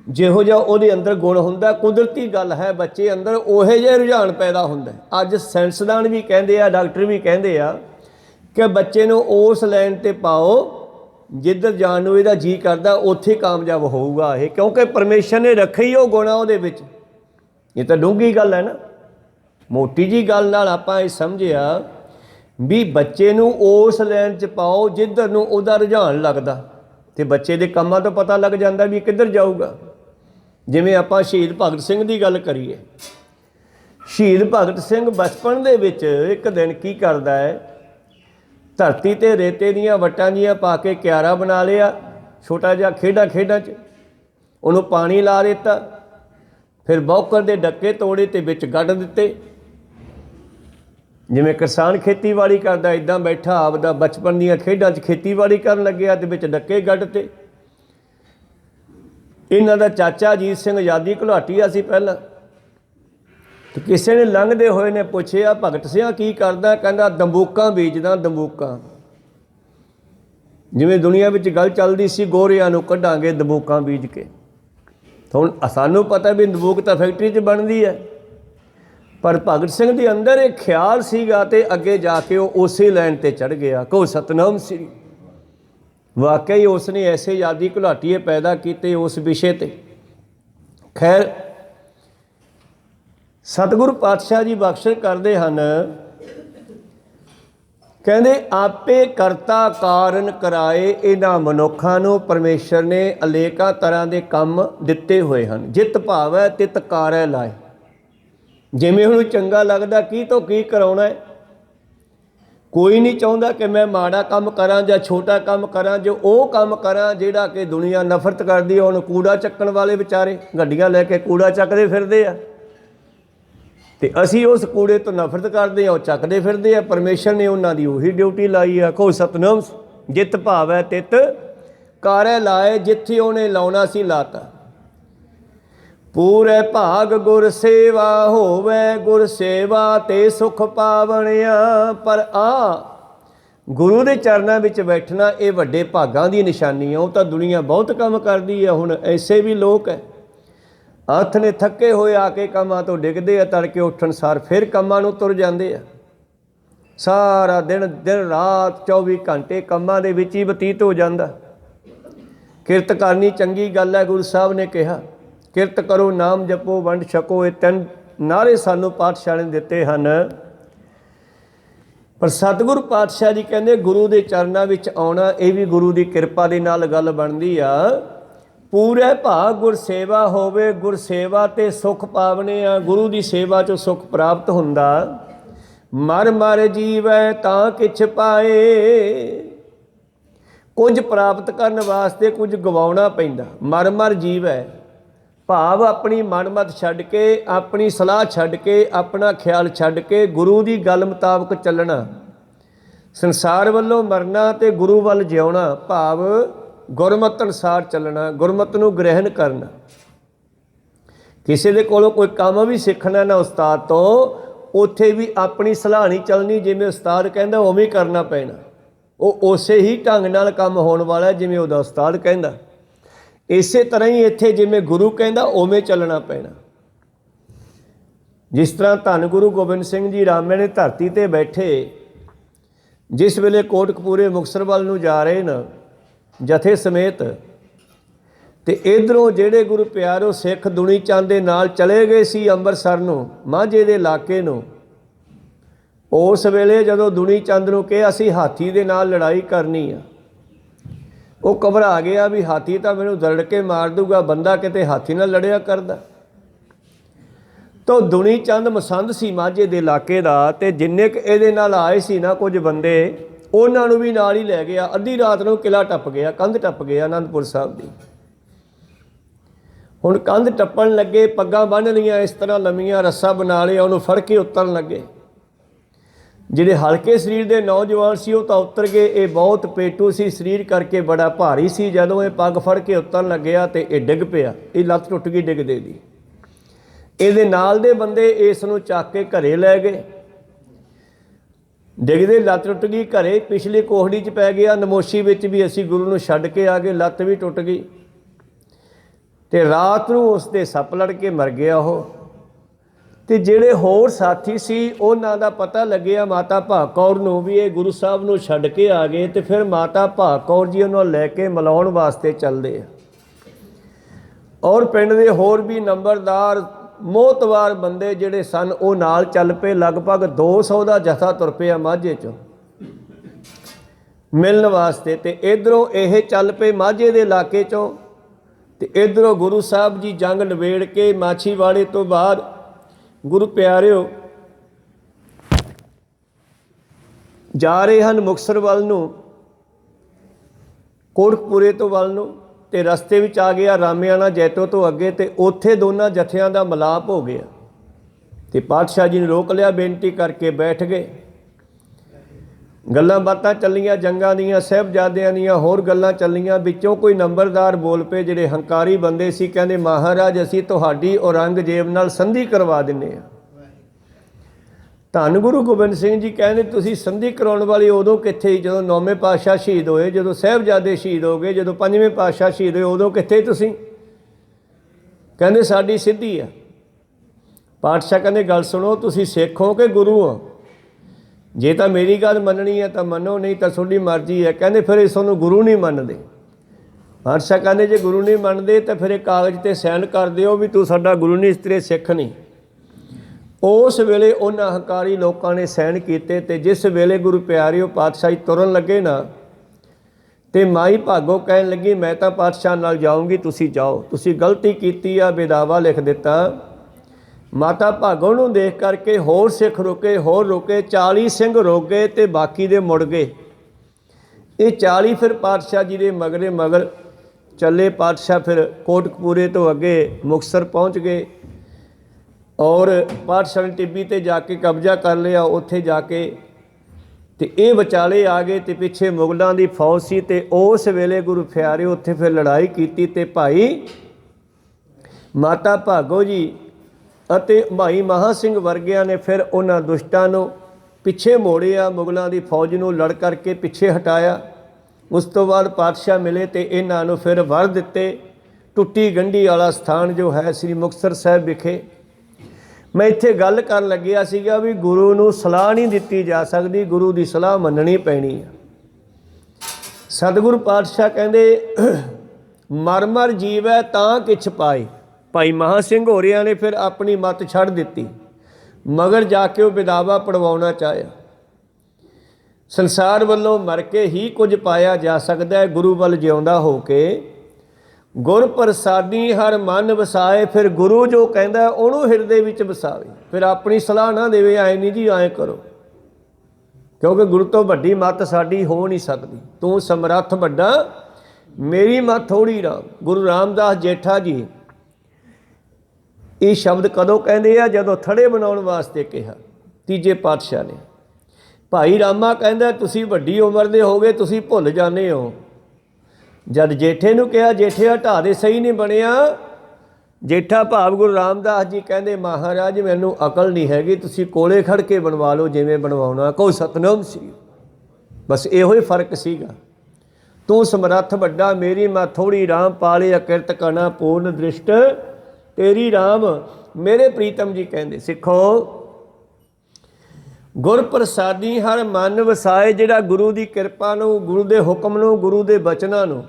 ਜਿਹੋ ਜਿਹਾ ਉਹਦੇ ਅੰਦਰ ਗੁਣ ਹੁੰਦਾ। ਕੁਦਰਤੀ ਗੱਲ ਹੈ ਬੱਚੇ ਅੰਦਰ ਉਹੋ ਜਿਹਾ ਰੁਝਾਨ ਪੈਦਾ ਹੁੰਦਾ। ਅੱਜ ਸਾਇੰਸਦਾਨ ਵੀ ਕਹਿੰਦੇ ਆ, ਡਾਕਟਰ ਵੀ ਕਹਿੰਦੇ ਆ ਕਿ ਬੱਚੇ ਨੂੰ ਉਸ ਲਾਈਨ 'ਤੇ ਪਾਓ ਜਿੱਧਰ ਜਾਣ ਨੂੰ ਇਹਦਾ ਜੀਅ ਕਰਦਾ, ਉੱਥੇ ਕਾਮਯਾਬ ਹੋਊਗਾ ਇਹ, ਕਿਉਂਕਿ ਪਰਮੇਸ਼ਰ ਨੇ ਰੱਖੇ ਹੀ ਉਹ ਗੁਣ ਉਹਦੇ ਵਿੱਚ। ਇਹ ਤਾਂ ਡੂੰਘੀ ਗੱਲ ਹੈ ਨਾ। ਮੋਟੀ ਜੀ ਗੱਲ ਨਾਲ ਆਪਾਂ ਇਹ ਸਮਝਿਆ ਵੀ ਬੱਚੇ ਨੂੰ ਉਸ ਲਾਈਨ 'ਚ ਪਾਓ ਜਿੱਧਰ ਨੂੰ ਉਹਦਾ ਰੁਝਾਨ ਲੱਗਦਾ, ਅਤੇ ਬੱਚੇ ਦੇ ਕੰਮਾਂ ਤੋਂ ਪਤਾ ਲੱਗ ਜਾਂਦਾ ਵੀ ਕਿੱਧਰ ਜਾਊਗਾ। ਜਿਵੇਂ ਆਪਾਂ ਸ਼ਹੀਦ ਭਗਤ ਸਿੰਘ ਦੀ ਗੱਲ ਕਰੀਏ। ਸ਼ਹੀਦ ਭਗਤ ਸਿੰਘ ਬਚਪਨ ਦੇ ਵਿੱਚ ਇੱਕ ਦਿਨ ਕੀ ਕਰਦਾ ਹੈ, ਧਰਤੀ 'ਤੇ ਰੇਤੇ ਦੀਆਂ ਵੱਟਾਂ ਜੀਆਂ ਪਾ ਕੇ ਕਿਆਰਾ ਬਣਾ ਲਿਆ ਛੋਟਾ ਜਿਹਾ ਖੇਡਾਂ 'ਚ, ਉਹਨੂੰ ਪਾਣੀ ਲਾ ਦਿੱਤਾ, ਫਿਰ ਬੌਕਰ ਦੇ ਡੱਕੇ ਤੋੜੇ ਅਤੇ ਵਿੱਚ ਗੱਡ ਦਿੱਤੇ। ਜਿਵੇਂ ਕਿਸਾਨ ਖੇਤੀਬਾੜੀ ਕਰਦਾ ਇੱਦਾਂ ਬੈਠਾ ਆਪਦਾ ਬਚਪਨ ਦੀਆਂ ਖੇਡਾਂ 'ਚ ਖੇਤੀਬਾੜੀ ਕਰਨ ਲੱਗਿਆ ਅਤੇ ਵਿੱਚ ਡੱਕੇ ਗੱਡ ਤੇ। ਇਹਨਾਂ ਦਾ ਚਾਚਾ ਅਜੀਤ ਸਿੰਘ ਆਜ਼ਾਦੀ ਘੁਲਾਟੀਆ ਸੀ ਪਹਿਲਾਂ। ਤੇ ਕਿਸੇ ਨੇ ਲੰਘਦੇ ਹੋਏ ਨੇ ਪੁੱਛਿਆ ਭਗਤ ਸਿੰਘ ਕੀ ਕਰਦਾ, ਕਹਿੰਦਾ ਦੰਬੂਕਾਂ ਬੀਜਦਾ ਦੰਬੂਕਾਂ। ਜਿਵੇਂ ਦੁਨੀਆ ਵਿੱਚ ਗੱਲ ਚੱਲਦੀ ਸੀ ਗੋਰਿਆਂ ਨੂੰ ਕੱਢਾਂਗੇ ਦੰਬੂਕਾਂ ਬੀਜ ਕੇ। ਹੁਣ ਸਾਨੂੰ ਪਤਾ ਵੀ ਦੰਬੂਕ ਤਾਂ ਫੈਕਟਰੀ 'ਚ ਬਣਦੀ ਹੈ, ਪਰ ਭਗਤ ਸਿੰਘ ਦੇ ਅੰਦਰ ਇਹ ਖਿਆਲ ਸੀਗਾ ਅਤੇ ਅੱਗੇ ਜਾ ਕੇ ਉਹ ਉਸੇ ਲਾਈਨ 'ਤੇ ਚੜ੍ਹ ਗਿਆ। ਕਹੋ ਸਤਨਾਮ ਸ੍ਰੀ। ਵਾਕਈ ਉਸ ਨੇ ਐਸੇ ਆਜ਼ਾਦੀ ਘੁਲਾਟੀਏ ਪੈਦਾ ਕੀਤੇ ਉਸ ਵਿਸ਼ੇ 'ਤੇ। ਖੈਰ ਸਤਿਗੁਰੂ ਪਾਤਸ਼ਾਹ ਜੀ ਬਖਸ਼ਿਸ਼ ਕਰਦੇ ਹਨ, ਕਹਿੰਦੇ ਆਪੇ ਕਰਤਾ ਕਾਰਨ ਕਰਾਏ। ਇਹਨਾਂ ਮਨੁੱਖਾਂ ਨੂੰ ਪਰਮੇਸ਼ਰ ਨੇ ਅਨੇਕਾਂ ਤਰ੍ਹਾਂ ਦੇ ਕੰਮ ਦਿੱਤੇ ਹੋਏ ਹਨ। ਜਿਤ ਭਾਵੈ ਤਿਤ ਕਾਰੈ ਲਾਏ। ਜਿਵੇਂ ਹੁਣ ਚੰਗਾ ਲੱਗਦਾ ਕੀ ਤੋਂ ਕੀ ਕਰਾਉਣਾ ਹੈ। ਕੋਈ ਨਹੀਂ ਚਾਹੁੰਦਾ ਕਿ ਮੈਂ ਮਾੜਾ ਕੰਮ ਕਰਾਂ ਜਾਂ ਛੋਟਾ ਕੰਮ ਕਰਾਂ, ਜੋ ਉਹ ਕੰਮ ਕਰਾਂ ਜਿਹੜਾ ਕਿ ਦੁਨੀਆ ਨਫ਼ਰਤ ਕਰਦੀ। ਹੁਣ ਕੂੜਾ ਚੱਕਣ ਵਾਲੇ ਵਿਚਾਰੇ ਗੱਡੀਆਂ ਲੈ ਕੇ ਕੂੜਾ ਚੱਕਦੇ ਫਿਰਦੇ ਆ, ਅਤੇ ਅਸੀਂ ਉਸ ਕੂੜੇ ਤੋਂ ਨਫ਼ਰਤ ਕਰਦੇ ਹਾਂ, ਉਹ ਚੱਕਦੇ ਫਿਰਦੇ ਆ। ਪਰਮੇਸ਼ਰ ਨੇ ਉਹਨਾਂ ਦੀ ਉਹੀ ਡਿਊਟੀ ਲਾਈ ਆ। ਕਹੋ ਸਤਨਾਮ। ਜਿਤ ਭਾਵੈ ਤਿਤ ਕਾਰੈ ਲਾਏ। ਜਿੱਥੇ ਉਹਨੇ ਲਾਉਣਾ ਸੀ ਲਾਤਾ। ਪੂਰੇ ਭਾਗ ਗੁਰ ਸੇਵਾ ਹੋਵੇ, ਗੁਰ ਸੇਵਾ ਤੇ ਸੁਖ ਪਾਵਣਿਆ। ਪਰ ਆ ਗੁਰੂ ਦੇ ਚਰਨਾਂ ਵਿੱਚ ਬੈਠਣਾ ਇਹ ਵੱਡੇ ਭਾਗਾਂ ਦੀ ਨਿਸ਼ਾਨੀ ਆ। ਉਹ ਤਾਂ ਦੁਨੀਆ ਬਹੁਤ ਕੰਮ ਕਰਦੀ ਆ। ਹੁਣ ਐਸੇ ਵੀ ਲੋਕ ਹੈ ਹੱਥ ਨੇ ਥੱਕੇ ਹੋਏ ਆ ਕੇ ਕੰਮਾਂ ਤੋਂ ਡਿੱਗਦੇ ਆ, ਤੜਕੇ ਉੱਠਣ ਸਾਰ ਫਿਰ ਕੰਮਾਂ ਨੂੰ ਤੁਰ ਜਾਂਦੇ ਆ। ਸਾਰਾ ਦਿਨ ਰਾਤ 24 ਘੰਟੇ ਕੰਮਾਂ ਦੇ ਵਿੱਚ ਹੀ ਬਤੀਤ ਹੋ ਜਾਂਦਾ। ਕਿਰਤ ਕਰਨੀ ਚੰਗੀ ਗੱਲ ਹੈ। ਗੁਰੂ ਸਾਹਿਬ ਨੇ ਕਿਹਾ ਕਿਰਤ ਕਰੋ, ਨਾਮ ਜਪੋ, ਵੰਡ ਛਕੋ। ਇਹ ਤਿੰਨ ਨਾਅਰੇ ਸਾਨੂੰ ਪਾਤਸ਼ਾਹ ਨੇ ਦਿੱਤੇ ਹਨ। ਪਰ ਸਤਿਗੁਰੂ ਪਾਤਸ਼ਾਹ ਜੀ ਕਹਿੰਦੇ ਗੁਰੂ ਦੇ ਚਰਨਾਂ ਵਿੱਚ ਆਉਣਾ ਇਹ ਵੀ ਗੁਰੂ ਦੀ ਕਿਰਪਾ ਦੇ ਨਾਲ ਗੱਲ ਬਣਦੀ ਆ। ਪੂਰੇ ਭਾਗ ਗੁਰ ਸੇਵਾ ਹੋਵੇ, ਗੁਰ ਸੇਵਾ ਤੇ ਸੁਖ ਪਾਵਨੇ ਆ। ਗੁਰੂ ਦੀ ਸੇਵਾ 'ਚੋਂ ਸੁਖ ਪ੍ਰਾਪਤ ਹੁੰਦਾ। ਮਰ ਮਰ ਜੀਵੈ ਤਾਂ ਕਿਛ ਪਾਏ। ਕੁਝ ਪ੍ਰਾਪਤ ਕਰਨ ਵਾਸਤੇ ਕੁਝ ਗਵਾਉਣਾ ਪੈਂਦਾ। ਮਰ ਮਰ ਜੀਵੈ ਭਾਵ ਆਪਣੀ ਮਨਮਤ ਛੱਡ ਕੇ, ਆਪਣੀ ਸਲਾਹ ਛੱਡ ਕੇ, ਆਪਣਾ ਖਿਆਲ ਛੱਡ ਕੇ ਗੁਰੂ ਦੀ ਗੱਲ ਮੁਤਾਬਕ ਚੱਲਣਾ। ਸੰਸਾਰ ਵੱਲੋਂ ਮਰਨਾ ਅਤੇ ਗੁਰੂ ਵੱਲ ਜਿਉਣਾ ਭਾਵ ਗੁਰਮਤਿ ਅਨੁਸਾਰ ਚੱਲਣਾ, ਗੁਰਮਤਿ ਨੂੰ ਗ੍ਰਹਿਣ ਕਰਨਾ। ਕਿਸੇ ਦੇ ਕੋਲੋਂ ਕੋਈ ਕੰਮ ਵੀ ਸਿੱਖਣਾ ਨਾ ਉਸਤਾਦ ਤੋਂ, ਉੱਥੇ ਵੀ ਆਪਣੀ ਸਲਾਹ ਨਹੀਂ ਚੱਲਣੀ। ਜਿਵੇਂ ਉਸਤਾਦ ਕਹਿੰਦਾ ਉਵੇਂ ਹੀ ਕਰਨਾ ਪੈਣਾ। ਉਹ ਉਸੇ ਹੀ ਢੰਗ ਨਾਲ ਕੰਮ ਹੋਣ ਵਾਲਾ ਜਿਵੇਂ ਉਹਦਾ ਉਸਤਾਦ ਕਹਿੰਦਾ। ਇਸੇ ਤਰ੍ਹਾਂ ਹੀ ਇੱਥੇ ਜਿਵੇਂ ਗੁਰੂ ਕਹਿੰਦਾ ਉਵੇਂ ਚੱਲਣਾ ਪੈਣਾ। ਜਿਸ ਤਰ੍ਹਾਂ ਧੰਨ ਗੁਰੂ ਗੋਬਿੰਦ ਸਿੰਘ ਜੀ ਰਾਮੇ ਨੇ ਧਰਤੀ 'ਤੇ ਬੈਠੇ जिस वेले कोटकपूरे मुक्तसर वाल नूं जा रहे न जथे समेत, तो इधरों जेड़े गुरु प्यारो सिख दुनी चंद दे नाल चले गए सी अंबरसर नूं, माझे दे इलाके नूं। उस वेले जदों दुनी चंद नूं कहा असीं हाथी दे नाल लड़ाई करनी आ, वो घबरा गया भी हाथी तो मैनूं दरड़ के मार दूगा, बंदा किते हाथी नाल लड़िया करदा। तो दुनी चंद मसंद सी माझे दे इलाके दा, ते जिन्ने क इहदे नाल आए सी ना कुछ बंदे, उन्हां नूं भी नाल ही लै गया। अद्धी रात नूं किला टप गया, कंध टप गया आनंदपुर साहब दी। हुण कंध टप्पण लगे, पग्गां बन्ह लियां इस तरह लम्मीਆਂ, रस्सा बना लिया, उहनूं फड़ के उतरन लगे। ਜਿਹੜੇ हल्के शरीर के नौजवान सी वो तो उतर गए, ये बहुत पेटू सी शरीर करके बड़ा भारी सी। जदों ये पग फड़ के उतरन लग्या तो ये डिग पिया, ये लत्त टुट गई डिगदे दी। ਇਹਦੇ नाल दे बंदे इस नूं चक के घरे लै गए। डिगदे लत्त टुट गई, घरे पिछली कोहड़ी च पै गया। नमोशी विच भी असीं गुरु नूं छड्ड के आ गए, लत्त भी टुट गई। तो रात नूं उसदे सप लड़ के मर गया वो। तो ਜਿਹੜੇ होर साथी सी उन्हां दा पता लग्या माता भाग कौर नूं भी ये गुरु साहब नूं छड्ड के आ गए। तो फिर माता भाग कौर जी उन्होंने लैके मिलाउण वास्ते चलदे आ। और पिंड दे होर भी नंबरदार मोहतवार बंदे जिहड़े सन वो नाल चल पे। लगभग 200 का जथा तुर पिया माझे चों मिलण वास्ते। तो इधरों ये चल पे माझे दे इलाके चों, तो इधरों गुरु साहब जी जंग नवेड़ के माछीवाड़े तो बाद गुरु प्यारिओ जा रहे हैं मुक्तसर वाल नूं, कोटकपूरे तो वाल नूं। ते रस्ते विच आ गया रामियाना जैतो तो अगे, तो उत्थे दोनों जथियां दा मिलाप हो गया। तो पातशाह जी ने रोक लिया, बेनती करके बैठ गए। गल्लां बातां चलियां जंगां दीयां, साहिबजादियां दीयां होर गल्लां चलियां। विचों कोई नंबरदार बोल पे, जिहड़े हंकारी बंदे सी, कहंदे महाराज असीं तुहाडी औरंगजेब नाल संधि करवा दिंदे आ। धन गुरु गोबिंद सिंह जी कहंदे तुसीं संधि कराउण वाले उदों कित्थे, जदों 9वें पातशाह शहीद होए, जदों साहिबजादे शहीद हो गए, जदों 5वें पातशाह शहीद होए, उदों कित्थे तुसीं? कहंदे साडी सिद्धी आ। पातशाह कहंदे गल सुणो, तुसीं सिख हो कि गुरु हो? जे तो मेरी गल मननी है तो मनो, नहीं तो थोड़ी मर्जी है। कहंदे फिर इस गुरु नहीं मनते। पातशाह कहंदे जे गुरु नहीं मनते तो फिर कागज ते सैन कर दिओ भी तू साडा गुरु नहीं, इस तेरे सिख नहीं। उस वेले उन्हां हंकारी लोगों ने सैन किए। तो जिस वेले गुरु प्यारिओ पातशाही तुरन लगे ना, तो माई भागो कहन लगी मैं तो पातशाह नाल जाऊँगी, तुसीं जाओ, तुसीं गलती कीती आ, बेदावा लिख दिता। माता भागो नूं देख करके होर सिख रुके, होर रुके, 40 सिंह रुक गए तो बाकी दे मुड़ गए। ये 40 फिर पातशाह जी के मगरे मगर चले। पातशाह फिर कोटकपूरे तो अगे मुक्तसर पहुँच गए और पातशाह ने टिब्बी ते जाके कब्जा कर लिया। उत्थे जाके तो ये विचाले आ गए, तो पिछे मुगलों की फौज सी। तो उस वेले गुरु प्यारे उत्थे फिर लड़ाई की। तो भाई माता भागो जी ਅਤੇ भाई महा सिंह वर्गिया ने फिर उन्होंने दुष्टां नूं पिछे मोड़िया, मुगलों की फौज नूं लड़ करके पिछे हटाया। उस तो बाद पातशाह मिले तो इन्हां नूं फिर वर दिते। टुट्टी गंढी वाला स्थान जो है श्री मुक्तसर साहिब विखे। मैं इत्थे गल कर लग्या सीगा भी गुरु नूं सलाह नहीं दिती जा सकती, गुरु की सलाह मननी पैनी है। सतगुरु पातशाह कहंदे मर मर जीवै तां किछ पाए। भाई महा सिंह होरिया ने फिर अपनी मत छड़ दी, मगर जाके वो विदावा पढ़वाना चाहया। संसार वालों मर के ही कुछ पाया जा सकता है, गुरु वल जिउंदा हो के गुर प्रसादी हर मन वसाए। फिर गुरु जो कहता उन्होंने हिरदे विच वसावे, फिर अपनी सलाह ना देवे आए नहीं जी आए करो, क्योंकि गुरु तो वड्डी मत साडी हो नहीं सकती। तू समर्थ वड्डा, मेरी मत थोड़ी राम। गुरु रामदास जेठा जी ये शब्द कदों कहते हैं? जदों थड़े बनाने वास्ते कहा तीजे पातशाह ने। भाई रामा कहता तुसीं वड्डी उम्र दे हो गए, तुसीं भुल जाने हो। जद जेठे नूं कहा, जेठे हटा दे सही नहीं बनया। जेठा भाव गुरु रामदास जी कहते महाराज मैनूं अकल नहीं हैगी, तुसीं कोले खड़ के बनवा लो जिवें बनवाउणा। कोई सतनाम सी, बस इहो ही फर्क सीगा। तू समर्थ वड्डा, मेरी मां थोड़ी राम पाले अकिरत कना पूर्ण दृष्ट तेरी राम। मेरे प्रीतम जी कहते सिखो ਗੁਰ ਪ੍ਰਸਾਦੀ ਹਰ ਮਨ ਵਸਾਏ। ਜਿਹੜਾ ਗੁਰੂ ਦੀ ਕਿਰਪਾ ਨੂੰ, ਗੁਰੂ ਦੇ ਹੁਕਮ ਨੂੰ, ਗੁਰੂ ਦੇ ਬਚਨਾਂ ਨੂੰ,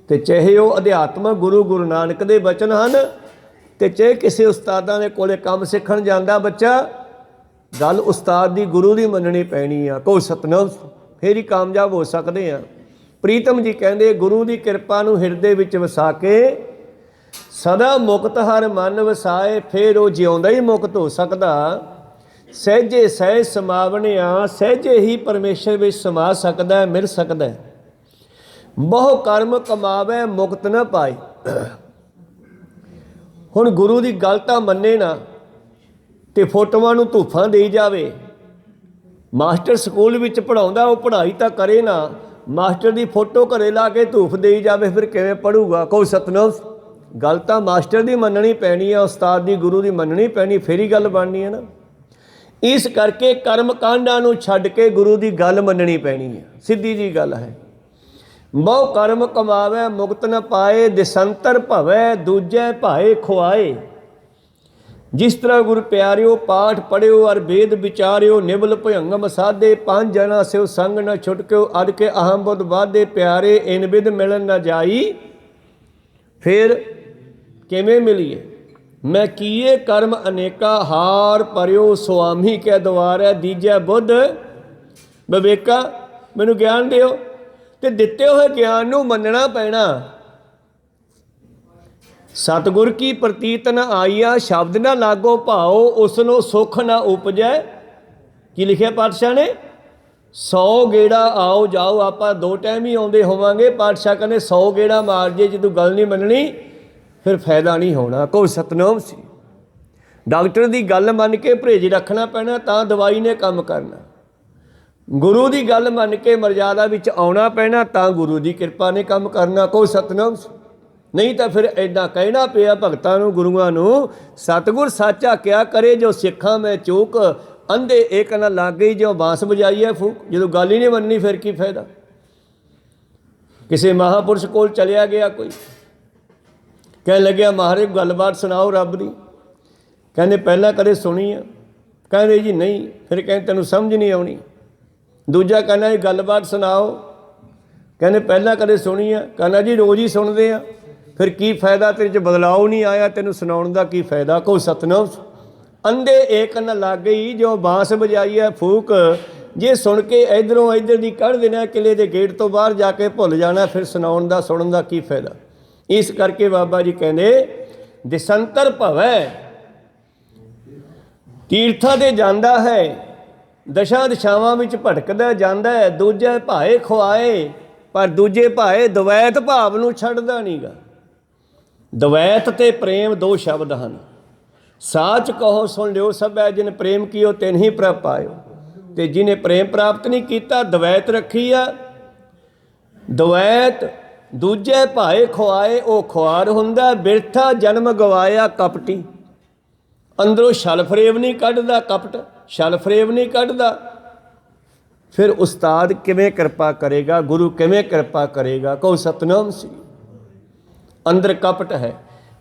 ਤੇ ਚਾਹੇ ਉਹ ਅਧਿਆਤਮਕ ਗੁਰੂ ਨਾਨਕ ਦੇ ਬਚਨ ਹਨ, ਤੇ ਚਾਹੇ ਕਿਸੇ ਉਸਤਾਦਾਂ ਦੇ ਕੋਲੇ ਕੰਮ ਸਿੱਖਣ ਜਾਂਦਾ ਬੱਚਾ, ਗੱਲ ਉਸਤਾਦ ਦੀ, ਗੁਰੂ ਦੀ ਮੰਨਣੀ ਪੈਣੀ ਆ। ਕਹੋ ਸਤਿਨਾਮ, ਫੇਰ ਹੀ ਕਾਮਯਾਬ ਹੋ ਸਕਦੇ ਆ। ਪ੍ਰੀਤਮ ਜੀ ਕਹਿੰਦੇ ਗੁਰੂ ਦੀ ਕਿਰਪਾ ਨੂੰ ਹਿਰਦੇ ਵਿੱਚ ਵਸਾ ਕੇ ਸਦਾ ਮੁਕਤ ਹਰ ਮਨ ਵਸਾਏ, ਫੇਰ ਉਹ ਜਿਉਂਦਾ ਹੀ ਮੁਕਤ ਹੋ ਸਕਦਾ। ਸਹਿਜੇ ਸਹਿਜ ਸਮਾਵਣਿਆ, ਸਹਿਜੇ ਹੀ ਪਰਮੇਸ਼ਰ ਵਿੱਚ ਸਮਾ ਸਕਦਾ, ਮਿਲ ਸਕਦਾ। ਬਹੁ ਕਰਮ ਕਮਾਵੇ ਮੁਕਤ ਨਾ ਪਾਏ। ਹੁਣ ਗੁਰੂ ਦੀ ਗੱਲ ਤਾਂ ਮੰਨੇ ਨਾ ਤੇ ਫੋਟੋਆਂ ਨੂੰ ਧੂਫਾਂ ਦੇਈ ਜਾਵੇ। ਮਾਸਟਰ ਸਕੂਲ ਵਿੱਚ ਪੜ੍ਹਾਉਂਦਾ, ਉਹ ਪੜ੍ਹਾਈ ਤਾਂ ਕਰੇ ਨਾ, ਮਾਸਟਰ ਦੀ ਫੋਟੋ ਘਰੇ ਲਾ ਕੇ ਧੂਫ ਦੇਈ ਜਾਵੇ, ਫਿਰ ਕਿਵੇਂ ਪੜ੍ਹੂਗਾ? ਕਹੋ ਸਤਿਨਾਮ। ਗੱਲ ਤਾਂ ਮਾਸਟਰ ਦੀ ਮੰਨਣੀ ਪੈਣੀ ਆ, ਉਸਤਾਦ ਦੀ, ਗੁਰੂ ਦੀ ਮੰਨਣੀ ਪੈਣੀ, ਫਿਰ ਹੀ ਗੱਲ ਬਣਨੀ ਹੈ ਨਾ। ਇਸ ਕਰਕੇ ਕਰਮ ਕਾਂਡਾਂ ਨੂੰ ਛੱਡ ਕੇ ਗੁਰੂ ਦੀ ਗੱਲ ਮੰਨਣੀ ਪੈਣੀ ਹੈ, ਸਿੱਧੀ ਜੀ ਗੱਲ ਹੈ। ਬਹੁ ਕਰਮ ਕਮਾਵੇ ਮੁਕਤ ਨ ਪਾਏ, ਦਿਸੰਤਰ ਭਵੈ ਦੂਜੈ ਭਾਏ ਖੁਆਏ। ਜਿਸ ਤਰ੍ਹਾਂ ਗੁਰ ਪਿਆਰਿਓ ਪਾਠ ਪੜ੍ਹਿਓ ਅਰ ਵੇਦ ਵਿਚਾਰਿਓ, ਨਿਬਲ ਭਯੰਗਮ ਸਾਧੇ, ਪੰਜ ਜਨਾ ਸਿਓ ਸੰਗ ਨ ਛੁਟਕਿਓ, ਅਰ ਕੇ ਅਹਮ ਬੁੱਧ ਬਾਧੇ ਪਿਆਰੇ, ਇਨ ਬਿਦ ਮਿਲਨ ਨ ਜਾਈ। ਫਿਰ ਕਿਵੇਂ ਮਿਲੀਏ? ਮੈਂ ਕੀਏ ਕਰਮ ਅਨੇਕਾ, ਹਾਰ ਭਰਿਓ ਸੁਆਮੀ ਕੈ ਦੁਆਰੈ, ਦੀਜੈ ਬੁੱਧ ਵਿਵੇਕਾ। ਮੈਨੂੰ ਗਿਆਨ ਦਿਓ, ਤੇ ਦਿੱਤੇ ਹੋਏ ਗਿਆਨ ਨੂੰ ਮੰਨਣਾ ਪੈਣਾ। ਸਤਿਗੁਰ ਕੀ ਪ੍ਰਤੀਤ ਨ ਆਈਆ, ਸ਼ਬਦ ਨਾ ਲਾਗੋ ਭਾਓ, ਉਸ ਨੂੰ ਸੁੱਖ ਨਾ ਉਪਜੈ। ਕੀ ਲਿਖਿਆ ਪਾਤਸ਼ਾਹ ਨੇ? 100 ਗੇੜਾ ਆਓ ਜਾਓ, ਆਪਾਂ 2 ਟਾਈਮ ਹੀ ਆਉਂਦੇ ਹੋਵਾਂਗੇ। ਪਾਤਸ਼ਾਹ ਕਹਿੰਦੇ 100 ਗੇੜਾ ਮਾਰ ਜੇ, ਜੇ ਤੂੰ ਗੱਲ ਨਹੀਂ ਮੰਨਣੀ ਫਿਰ ਫਾਇਦਾ ਨਹੀਂ ਹੋਣਾ। ਕਹੋ ਸਤਿਨਾਮ ਸੀ। ਡਾਕਟਰ ਦੀ ਗੱਲ ਮੰਨ ਕੇ ਪਰਹੇਜ਼ ਰੱਖਣਾ ਪੈਣਾ, ਤਾਂ ਦਵਾਈ ਨੇ ਕੰਮ ਕਰਨਾ। ਗੁਰੂ ਦੀ ਗੱਲ ਮੰਨ ਕੇ ਮਰਜ਼ਾਦਾ ਵਿੱਚ ਆਉਣਾ ਪੈਣਾ, ਤਾਂ ਗੁਰੂ ਦੀ ਕਿਰਪਾ ਨੇ ਕੰਮ ਕਰਨਾ। ਕਹੋ ਸਤਿਨਾਮ। ਨਹੀਂ ਤਾਂ ਫਿਰ ਇੱਦਾਂ ਕਹਿਣਾ ਪਿਆ ਭਗਤਾਂ ਨੂੰ, ਗੁਰੂਆਂ ਨੂੰ, ਸਤਿਗੁਰ ਸਾਚਾ ਕਿਆ ਕਰੇ, ਜੋ ਸਿੱਖਾਂ ਮੈਂ ਚੂਕ, ਅੰਧੇ ਏਕ ਨਾ ਲੱਗ ਗਈ, ਜੋ ਬਾਂਸ ਵਜਾਈ ਹੈ ਫੂਕ। ਜਦੋਂ ਗੱਲ ਹੀ ਨਹੀਂ ਮੰਨਣੀ ਫਿਰ ਕੀ ਫਾਇਦਾ? ਕਿਸੇ ਮਹਾਂਪੁਰਸ਼ ਕੋਲ ਚਲਿਆ ਗਿਆ ਕੋਈ, ਕਹਿਣ ਲੱਗਿਆ ਮਹਾਰਾਜ ਗੱਲਬਾਤ ਸੁਣਾਓ ਰੱਬ ਦੀ। ਕਹਿੰਦੇ ਪਹਿਲਾਂ ਕਦੇ ਸੁਣੀ ਆ? ਕਹਿੰਦੇ ਜੀ ਨਹੀਂ। ਫਿਰ ਕਹਿੰਦੇ ਤੈਨੂੰ ਸਮਝ ਨਹੀਂ ਆਉਣੀ। ਦੂਜਾ ਕਹਿੰਦਾ ਜੀ ਗੱਲਬਾਤ ਸੁਣਾਓ। ਕਹਿੰਦੇ ਪਹਿਲਾਂ ਕਦੇ ਸੁਣੀ ਆ? ਕਹਿੰਦਾ ਜੀ ਰੋਜ਼ ਹੀ ਸੁਣਦੇ ਆ। ਫਿਰ ਕੀ ਫਾਇਦਾ? ਤੇਰੇ 'ਚ ਬਦਲਾਓ ਨਹੀਂ ਆਇਆ, ਤੈਨੂੰ ਸੁਣਾਉਣ ਦਾ ਕੀ ਫਾਇਦਾ? ਕਹੋ ਸਤਿਨਾਮ। ਅੰਧੇ ਏਕ ਨ ਲੱਗ ਗਈ, ਜੋ ਬਾਂਸ ਵਜਾਈ ਹੈ ਫੂਕ। ਜੇ ਸੁਣ ਕੇ ਇੱਧਰੋਂ ਇੱਧਰ ਦੀ ਕੱਢ ਦੇਣਾ, ਕਿਲੇ ਦੇ ਗੇਟ ਤੋਂ ਬਾਹਰ ਜਾ ਕੇ ਭੁੱਲ ਜਾਣਾ, ਫਿਰ ਸੁਣਾਉਣ ਦਾ, ਸੁਣਨ ਦਾ ਕੀ ਫਾਇਦਾ? ਇਸ ਕਰਕੇ ਬਾਬਾ ਜੀ ਕਹਿੰਦੇ ਦਿਸੰਤਰ ਭਵੈ, ਤੀਰਥਾਂ 'ਤੇ ਜਾਂਦਾ ਹੈ, ਦਸ਼ਾ ਦਿਸ਼ਾਵਾਂ ਵਿੱਚ ਭਟਕਦਾ ਜਾਂਦਾ ਹੈ। ਦੂਜੇ ਭਾਏ ਖੁਆਏ, ਪਰ ਦੂਜੇ ਭਾਏ ਦਵੈਤ ਭਾਵ ਨੂੰ ਛੱਡਦਾ ਨਹੀਂ ਗਾ। ਦਵੈਤ ਤੇ ਪ੍ਰੇਮ 2 ਸ਼ਬਦ ਹਨ। ਸਾਚ ਕਹੋ ਸੁਣ ਲਿਓ ਸਭੈ, ਜਿਨ ਪ੍ਰੇਮ ਕੀਓ ਤਿਨ ਹੀ ਪ੍ਰਭ ਪਾਇਓ। ਤੇ ਜਿਹਨੇ ਪ੍ਰੇਮ ਪ੍ਰਾਪਤ ਨਹੀਂ ਕੀਤਾ, ਦਵੈਤ ਰੱਖੀ ਆ। ਦਵੈਤ ਦੂਜੇ ਭਾਏ ਖੁਆਏ, ਉਹ ਖੁਆਰ ਹੁੰਦਾ। ਬਿਰਥਾ ਜਨਮ ਗਵਾਇਆ ਕਪਟੀ, ਅੰਦਰੋਂ ਛਲ ਫਰੇਬ ਨਹੀਂ ਕੱਢਦਾ। ਕਪਟ ਛਲ ਫਰੇਬ ਨਹੀਂ ਕੱਢਦਾ। ਫਿਰ ਉਸਤਾਦ ਕਿਵੇਂ ਕਿਰਪਾ ਕਰੇਗਾ? ਗੁਰੂ ਕਿਵੇਂ ਕਿਰਪਾ ਕਰੇਗਾ? ਕਹੋ ਸਤਿਨਾਮ ਸੀ। ਅੰਦਰ ਕਪਟ ਹੈ।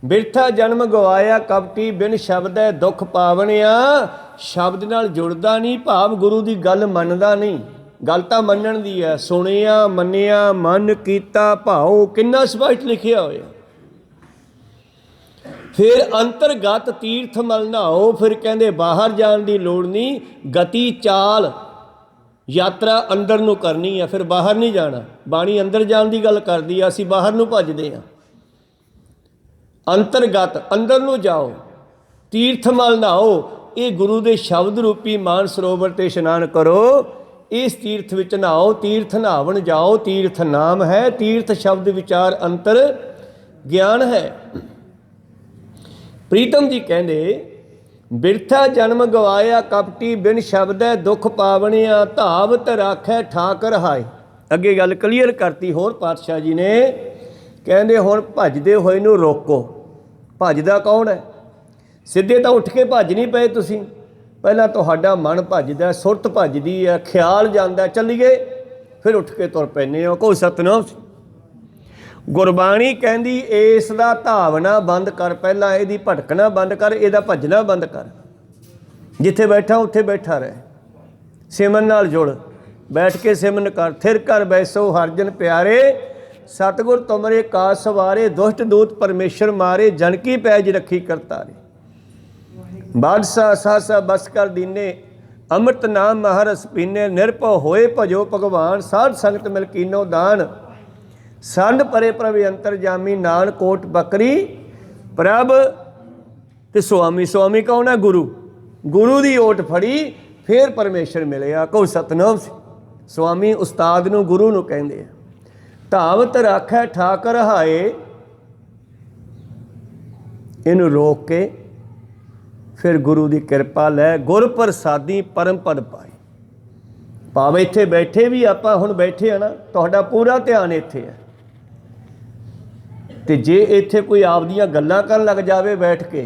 ਬਿਰਥਾ ਜਨਮ ਗਵਾਇਆ ਕਪਟੀ, ਬਿਨ ਸ਼ਬਦ ਹੈ ਦੁੱਖ ਪਾਵਣਿਆ। ਸ਼ਬਦ ਨਾਲ ਜੁੜਦਾ ਨਹੀਂ, ਭਾਵ ਗੁਰੂ ਦੀ ਗੱਲ ਮੰਨਦਾ ਨਹੀਂ। ਗੱਲ ਤਾਂ ਮੰਨਣ ਦੀ ਹੈ, ਸੁਣਿਆ ਮੰਨਿਆ ਮਨ ਕੀਤਾ ਭਾਉ, ਕਿੰਨਾ ਸਪਸ਼ਟ ਲਿਖਿਆ ਹੋਇਆ। ਫਿਰ ਅੰਤਰਗਤ ਤੀਰਥ ਮਲ ਨਹਾਓ। ਫਿਰ ਕਹਿੰਦੇ ਬਾਹਰ ਜਾਣ ਦੀ ਲੋੜ ਨਹੀਂ, ਗਤੀ ਚਾਲ ਯਾਤਰਾ ਅੰਦਰ ਨੂੰ ਕਰਨੀ ਆ, ਫਿਰ ਬਾਹਰ ਨਹੀਂ ਜਾਣਾ। ਬਾਣੀ ਅੰਦਰ ਜਾਣ ਦੀ ਗੱਲ ਕਰਦੀ ਆ, ਅਸੀਂ ਬਾਹਰ ਨੂੰ ਭੱਜਦੇ ਹਾਂ। ਅੰਤਰਗਤ ਅੰਦਰ ਨੂੰ ਜਾਓ, ਤੀਰਥ ਮਲ ਨਹਾਓ। ਇਹ ਗੁਰੂ ਦੇ ਸ਼ਬਦ ਰੂਪੀ ਮਾਨ ਸਰੋਵਰ 'ਤੇ ਇਸ਼ਨਾਨ ਕਰੋ। ਇਸ ਤੀਰਥ ਵਿੱਚ ਨਹਾਓ। ਤੀਰਥ ਨਹਾਵਣ ਜਾਓ। ਤੀਰਥ ਨਾਮ ਹੈ, ਤੀਰਥ ਸ਼ਬਦ ਵਿਚਾਰ ਅੰਤਰ ਗਿਆਨ ਹੈ। ਪ੍ਰੀਤਮ ਜੀ ਕਹਿੰਦੇ ਬਿਰਥਾ ਜਨਮ ਗਵਾਇਆ ਕਪਟੀ, ਬਿਨ ਸ਼ਬਦੈ ਦੁੱਖ ਪਾਵਣਿਆ। ਧਾਵਤ ਰਾਖੈ ਠਾਕਰ ਹਾਏ। ਅੱਗੇ ਗੱਲ ਕਲੀਅਰ ਕਰਤੀ ਹੋਰ ਪਾਤਸ਼ਾਹ ਜੀ ਨੇ। ਕਹਿੰਦੇ ਹੁਣ ਭੱਜਦੇ ਹੋਏ ਨੂੰ ਰੋਕੋ। ਭੱਜਦਾ ਕੌਣ ਹੈ? ਸਿੱਧੇ ਤਾਂ ਉੱਠ ਕੇ ਭੱਜ ਨਹੀਂ ਪਏ ਤੁਸੀਂ। ਪਹਿਲਾਂ ਤੁਹਾਡਾ ਮਨ ਭੱਜਦਾ, ਸੁਰਤ ਭੱਜਦੀ ਹੈ, ਖਿਆਲ ਜਾਂਦਾ ਚੱਲੀਏ, ਫਿਰ ਉੱਠ ਕੇ ਤੁਰ ਪੈਂਦੇ ਹੋ। ਕਹੋ ਸਤਿਨਾਮ। ਗੁਰਬਾਣੀ ਕਹਿੰਦੀ ਇਸ ਦਾ ਧਾਵਨਾ ਬੰਦ ਕਰ, ਪਹਿਲਾਂ ਇਹਦੀ ਭਟਕਣਾ ਬੰਦ ਕਰ, ਇਹਦਾ ਭੱਜਣਾ ਬੰਦ ਕਰ। जिथे बैठा उत्थे बैठा रहे, सिमरन नाल जुड़, बैठ के सिमरन कर। थिर कर बैसो हरजन प्यारे, सतगुर तुमरे काज सवारे, दुष्ट दूत परमेश्वर मारे, जन की पैज रखी करतारे। बादशाह सहसा बस कर दीने, अमृत नाम महारस पीने, निर्भव होए भजो भगवान, साध संगत मिल कीनो दान। संड परे प्रभ अंतर जामी, नान कोट बकरी प्रभ ते स्वामी। स्वामी कौन है? गुरु। गुरु की ओट फड़ी फिर परमेश्वर मिलिया। कहो सतनाम सिंह। स्वामी उस्ताद नूं गुरु नूं कहंदे आ। धावत राखै ठाकर हाए, इनू रोक के फिर गुरु की कृपा लै, गुर प्रसादी परम पद पाए। भावें इत्थे बैठे भी आपां हुण बैठे आ ना, तुहाडा पूरा ध्यान इत्थे है, ते जे इत्थे कोई आपदियां गल्लां करन लग जावे बैठ के,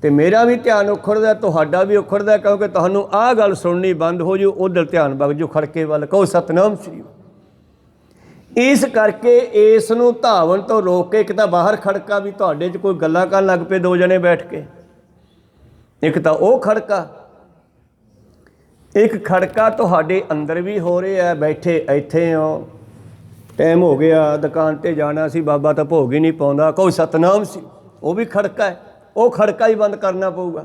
ते मेरा भी ध्यान उखड़दा, तुहाडा भी उखड़दा, क्योंकि तुहानूं आह गल सुननी बंद हो जू, उधर ध्यान वग जू खड़के वाल। कहो सतनाम श्री। इस करके इस नूं धावन तो रोक के, एक तां बाहर खड़का भी तुहाडे च कोई गल्लां करन लग पे दो जने बैठ के, एक तां ओह खड़का, एक खड़का तुहाडे अंदर भी हो रहा है, बैठे इत्थे हो, टाइम हो गया दुकान ते जाना सी, बाबा तो भोग ही नहीं पाउंदा। कहो सतनाम सी। वो भी खड़का है, वो खड़का ही बंद करना पऊगा।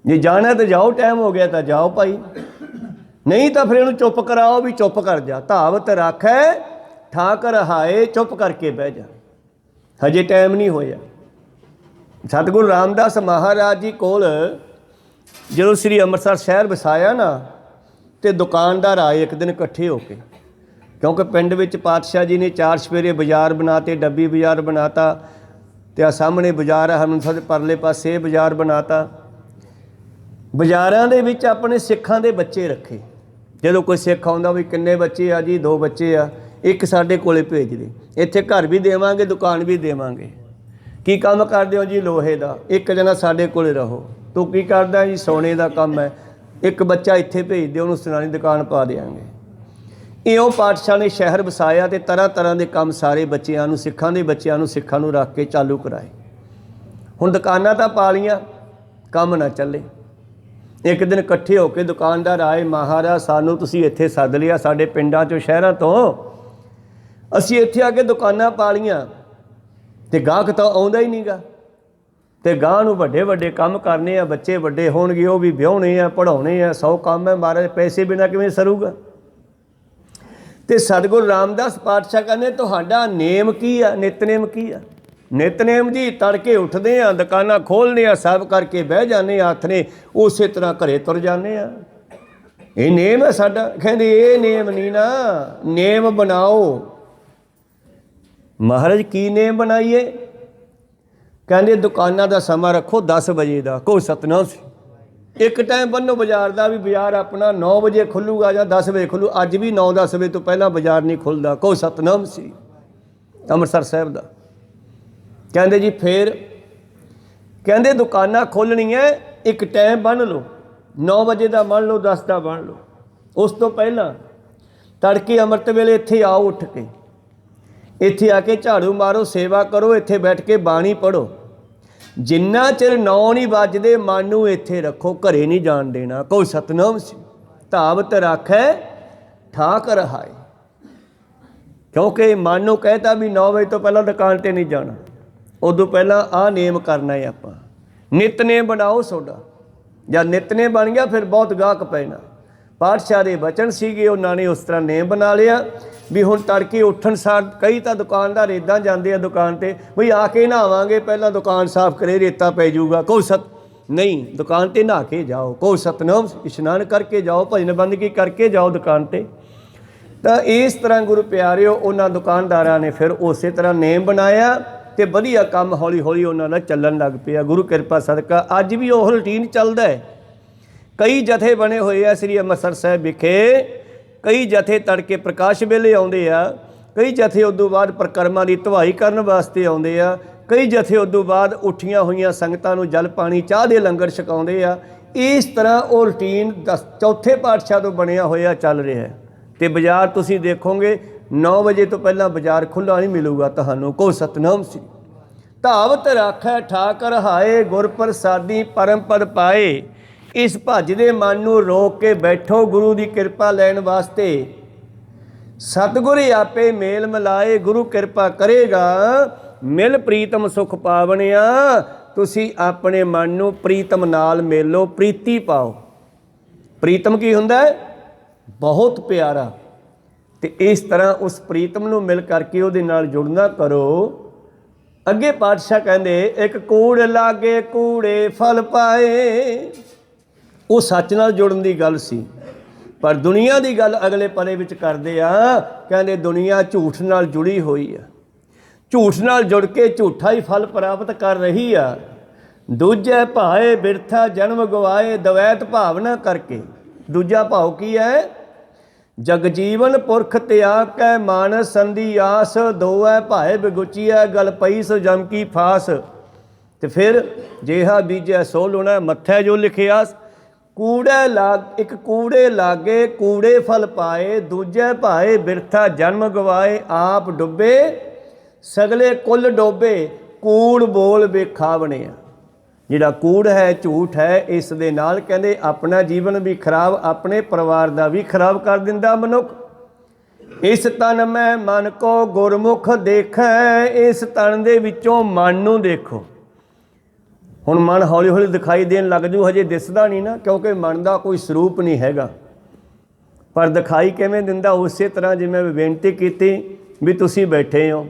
जे जाना तो जाओ, टाइम हो गया तो जाओ भाई, नहीं तो फिर इहनूं चुप कराओ भी चुप कर जा। धावत राखै ठाकर हाए, चुप करके बह जा, हजे टाइम नहीं होया। सतगुरु रामदास महाराज जी कोल जो श्री अमृतसर शहर वसाया ना, तो दुकानदार आए एक दिन इकट्ठे होके, क्योंकि पिंड विच पातशाह जी ने 4 सवेरे बाजार बनाते, डब्बी बाजार बनाता, तो आ सामने बाजार है हरमंदर साहिब परले पासे बाजार बनाता। बाजारां दे विच अपने सिखां दे बच्चे रखे, जो कोई सिख आउंदा भी किन्ने बच्चे आ जी, 2 बच्चे आ, एक साडे कोले भेज दे, इत्थे घर भी देवांगे दुकान भी देवांगे। की काम करदे हो जी? लोहे दा। एक जना साडे कोले रहो। तू की करदा जी? सोने दा काम है। एक बच्चा इत्थे भेज दे, उहनूं सुनानी दुकान पा देंगे। इहो पातशाह ने शहर वसाया, तो तरह तरह के काम सारे बच्चों नूं, सिखां दे बच्चों नूं, सिखां नूं रख के चालू कराए। हुण दुकानां तां पा लियां, काम ना चले। एक दिन इकट्ठे होकर दुकानदार आए, महाराज सानूं तुसीं इत्थे सद लिया, साडे पिंडां चों शहरां तो असीं इत्थे आके दुकानां पा लियां, ते गाहक तो आउंदा ही नहीं गा, ते गाह नूं वड्डे वड्डे काम करने आ, बच्चे वड्डे होणगे, वो भी विआहणे आ, पढ़ाउणे आ, 100 काम है महाराज, पैसे बिना किवें सरूगा। ते सतगुरु रामदास पातशाह कहने तुहाडा नेम की आ? नितनेम की आ? नितनेम जी तड़के उठदे आ, दुकानां खोलने आ, सब करके बह जाने हत्थ ने, उस तरह घरे तुर जाने आ, ये नेम है साडा। कहंदे ये नेम नहीं ना, नेम बनाओ। महाराज की नेम बनाइए? कहंदे दुकानां दा समा रखो 10 बजे का। कहो सतनाम सी। एक टाइम बनो बाजार का भी, बाजार अपना 9 बजे खुलूगा या 10 बजे खुलू, अज भी 9-10 बजे तो पहला बाजार नहीं खुलता। कहो सतनाम सी। अमृतसर साहब का कहंदे जी, फिर कहंदे दुकानां खोलनियां, एक टाइम बन लो, 9 बजे का बन लो, 10 का बन लो, उस तो पहला तड़के अमृत वेले इत्थे आओ, उठ के इत्थे आके झाड़ू मारो, सेवा करो, इत्थे बैठ के बाणी पढ़ो, जिन्ना चिर 9 नहीं बजदे मन नूं इत्थे रखो, घरे नहीं जान देना। कहो सतनाम सी। धावत राखै ठाकर हाए, क्योंकि मन नूं कहता भी 9 बजे तो पहला दुकान ते नहीं जाना, उदों पहला आ नेम करना है। आपां नितनेम बनाओ सोडा, जब नितनेम बन गया फिर बहुत गाहक पैना। पातशाह दे बचन सीगे, उन्होंने उस तरह नेम बना लिया भी हुण तड़के उठण सार, कई तो दुकानदार इदां जाते हैं दुकान ते बई आके नहावांगे, पहला दुकान साफ करे, रेता पै जाऊगा। कहो सत नहीं, दुकान ते नहा के जाओ। कहो सतनाम, इशनान करके जाओ, भजन बंदगी करके जाओ दुकान ते। तो इस तरह गुरु प्यारिओ उन्होंने दुकानदारां ने फिर उस तरह नेम बनाया, तो वधिया काम हौली हौली उन्होंने चलन लग पिया। गुरु कृपा सदका अज भी वो रूटीन चलता है। कई जथे बने हुए आ श्री अमृतसर साहिब विखे, कई जथे तड़के प्रकाश वेले आउंदे आ, कई जथे उदों बाद परिक्रमा की धवाई करन वास्ते आउंदे आ, कई जथे उदों बाद उठियां हुई संगतां नूं जल पानी चाह दे लंगर छकाउंदे आ। इस तरह वो रूटीन 4थे पातशाह तो बनया होया चल रहा है। तो बाजार तुसीं देखोगे 9 बजे तो पहला बाजार खुला नहीं मिलूगा तुहानूं। कहो सतनाम सी। ਧਾਵਤ ਰਾਖੈ ਠਾਕਰ ਹਾਏ, ਗੁਰ ਪ੍ਰਸਾਦੀ ਪਰਮ ਪਦ ਪਾਏ। ਇਸ ਭੱਜਦੇ ਮਨ ਨੂੰ ਰੋਕ ਕੇ ਬੈਠੋ ਗੁਰੂ ਦੀ ਕਿਰਪਾ ਲੈਣ ਵਾਸਤੇ। ਸਤਿਗੁਰ ਆਪੇ ਮੇਲ ਮਿਲਾਏ, ਗੁਰੂ ਕਿਰਪਾ ਕਰੇਗਾ, ਮਿਲ ਪ੍ਰੀਤਮ ਸੁਖ ਪਾਵਣਿਆ। ਤੁਸੀਂ ਆਪਣੇ ਮਨ ਨੂੰ ਪ੍ਰੀਤਮ ਨਾਲ ਮੇਲੋ, ਪ੍ਰੀਤੀ ਪਾਓ। ਪ੍ਰੀਤਮ ਕੀ ਹੁੰਦਾ ਹੈ? ਬਹੁਤ ਪਿਆਰਾ। ਤੇ ਇਸ ਤਰ੍ਹਾਂ ਉਸ ਪ੍ਰੀਤਮ ਨੂੰ ਮਿਲ ਕਰਕੇ ਉਹਦੇ ਨਾਲ ਜੁੜਨਾ ਕਰੋ। ਅੱਗੇ ਪਾਤਸ਼ਾਹ ਕਹਿੰਦੇ, ਇੱਕ ਕੂੜ ਲਾਗੇ ਕੂੜੇ ਫਲ ਪਾਏ। ਉਹ ਸੱਚ ਨਾਲ ਜੁੜਨ ਦੀ ਗੱਲ ਸੀ, ਪਰ ਦੁਨੀਆ ਦੀ ਗੱਲ ਅਗਲੇ ਪਰੇ ਵਿੱਚ ਕਰਦੇ ਆ। ਕਹਿੰਦੇ ਦੁਨੀਆ ਝੂਠ ਨਾਲ ਜੁੜੀ ਹੋਈ ਆ, ਝੂਠ ਨਾਲ ਜੁੜ ਕੇ ਝੂਠਾ ਹੀ ਫਲ ਪ੍ਰਾਪਤ ਕਰ ਰਹੀ ਆ। ਦੂਜੇ ਭਾਏ ਬਿਰਥਾ ਜਨਮ ਗਵਾਏ, ਦਵੈਤ ਭਾਵਨਾ ਕਰਕੇ। ਦੂਜਾ ਭਾਵ ਕੀ ਹੈ? ਜਗਜੀਵਨ ਪੁਰਖ ਤਿਆਗ ਕੈ ਮਾਨਸ ਸੰਧੀ ਆਸ, ਦੋਐ ਭਾਏ ਬਿਗੁਚੀਐ ਗਲ ਪਈ ਸੋ ਜਮ ਕੀ ਫਾਸ। ਤੇ ਫਿਰ ਜੇਹਾ ਬੀਜੈ ਸੋ ਲੁਣਾ, ਮੱਥੈ ਜੋ ਲਿਖਿਆ। ਕੂੜੇ ਲਾਗ ਇੱਕ ਕੂੜੇ ਲਾਗੇ ਕੂੜੇ ਫਲ ਪਾਏ, ਦੂਜੇ ਭਾਏ ਬਿਰਥਾ ਜਨਮ ਗਵਾਏ। ਆਪ ਡੁੱਬੇ ਸਗਲੇ ਕੁੱਲ ਡੋਬੇ, ਕੂੜ ਬੋਲ ਵੇਖਾਵਣਿਆ। ਜਿਹੜਾ ਕੂੜ ਹੈ, ਝੂਠ ਹੈ, ਇਸ ਦੇ ਨਾਲ ਕਹਿੰਦੇ ਆਪਣਾ ਜੀਵਨ ਵੀ ਖਰਾਬ, ਆਪਣੇ ਪਰਿਵਾਰ ਦਾ ਵੀ ਖਰਾਬ ਕਰ ਦਿੰਦਾ ਮਨੁੱਖ। ਇਸ ਤਨ ਮੈਂ ਮਨ ਕੋ ਗੁਰਮੁਖ ਦੇਖੈ, ਇਸ ਤਨ ਦੇ ਵਿੱਚੋਂ ਮਨ ਨੂੰ ਦੇਖੋ। ਹੁਣ ਮਨ ਹੌਲੀ ਹੌਲੀ ਦਿਖਾਈ ਦੇਣ ਲੱਗ ਜੂ, ਹਜੇ ਦਿਸਦਾ ਨਹੀਂ ਨਾ, ਕਿਉਂਕਿ ਮਨ ਦਾ ਕੋਈ ਸਰੂਪ ਨਹੀਂ ਹੈਗਾ। ਪਰ ਦਿਖਾਈ ਕਿਵੇਂ ਦਿੰਦਾ? ਉਸੇ ਤਰ੍ਹਾਂ ਜਿਵੇਂ ਬੇਨਤੀ ਕੀਤੀ ਵੀ ਤੁਸੀਂ ਬੈਠੇ ਹੋ,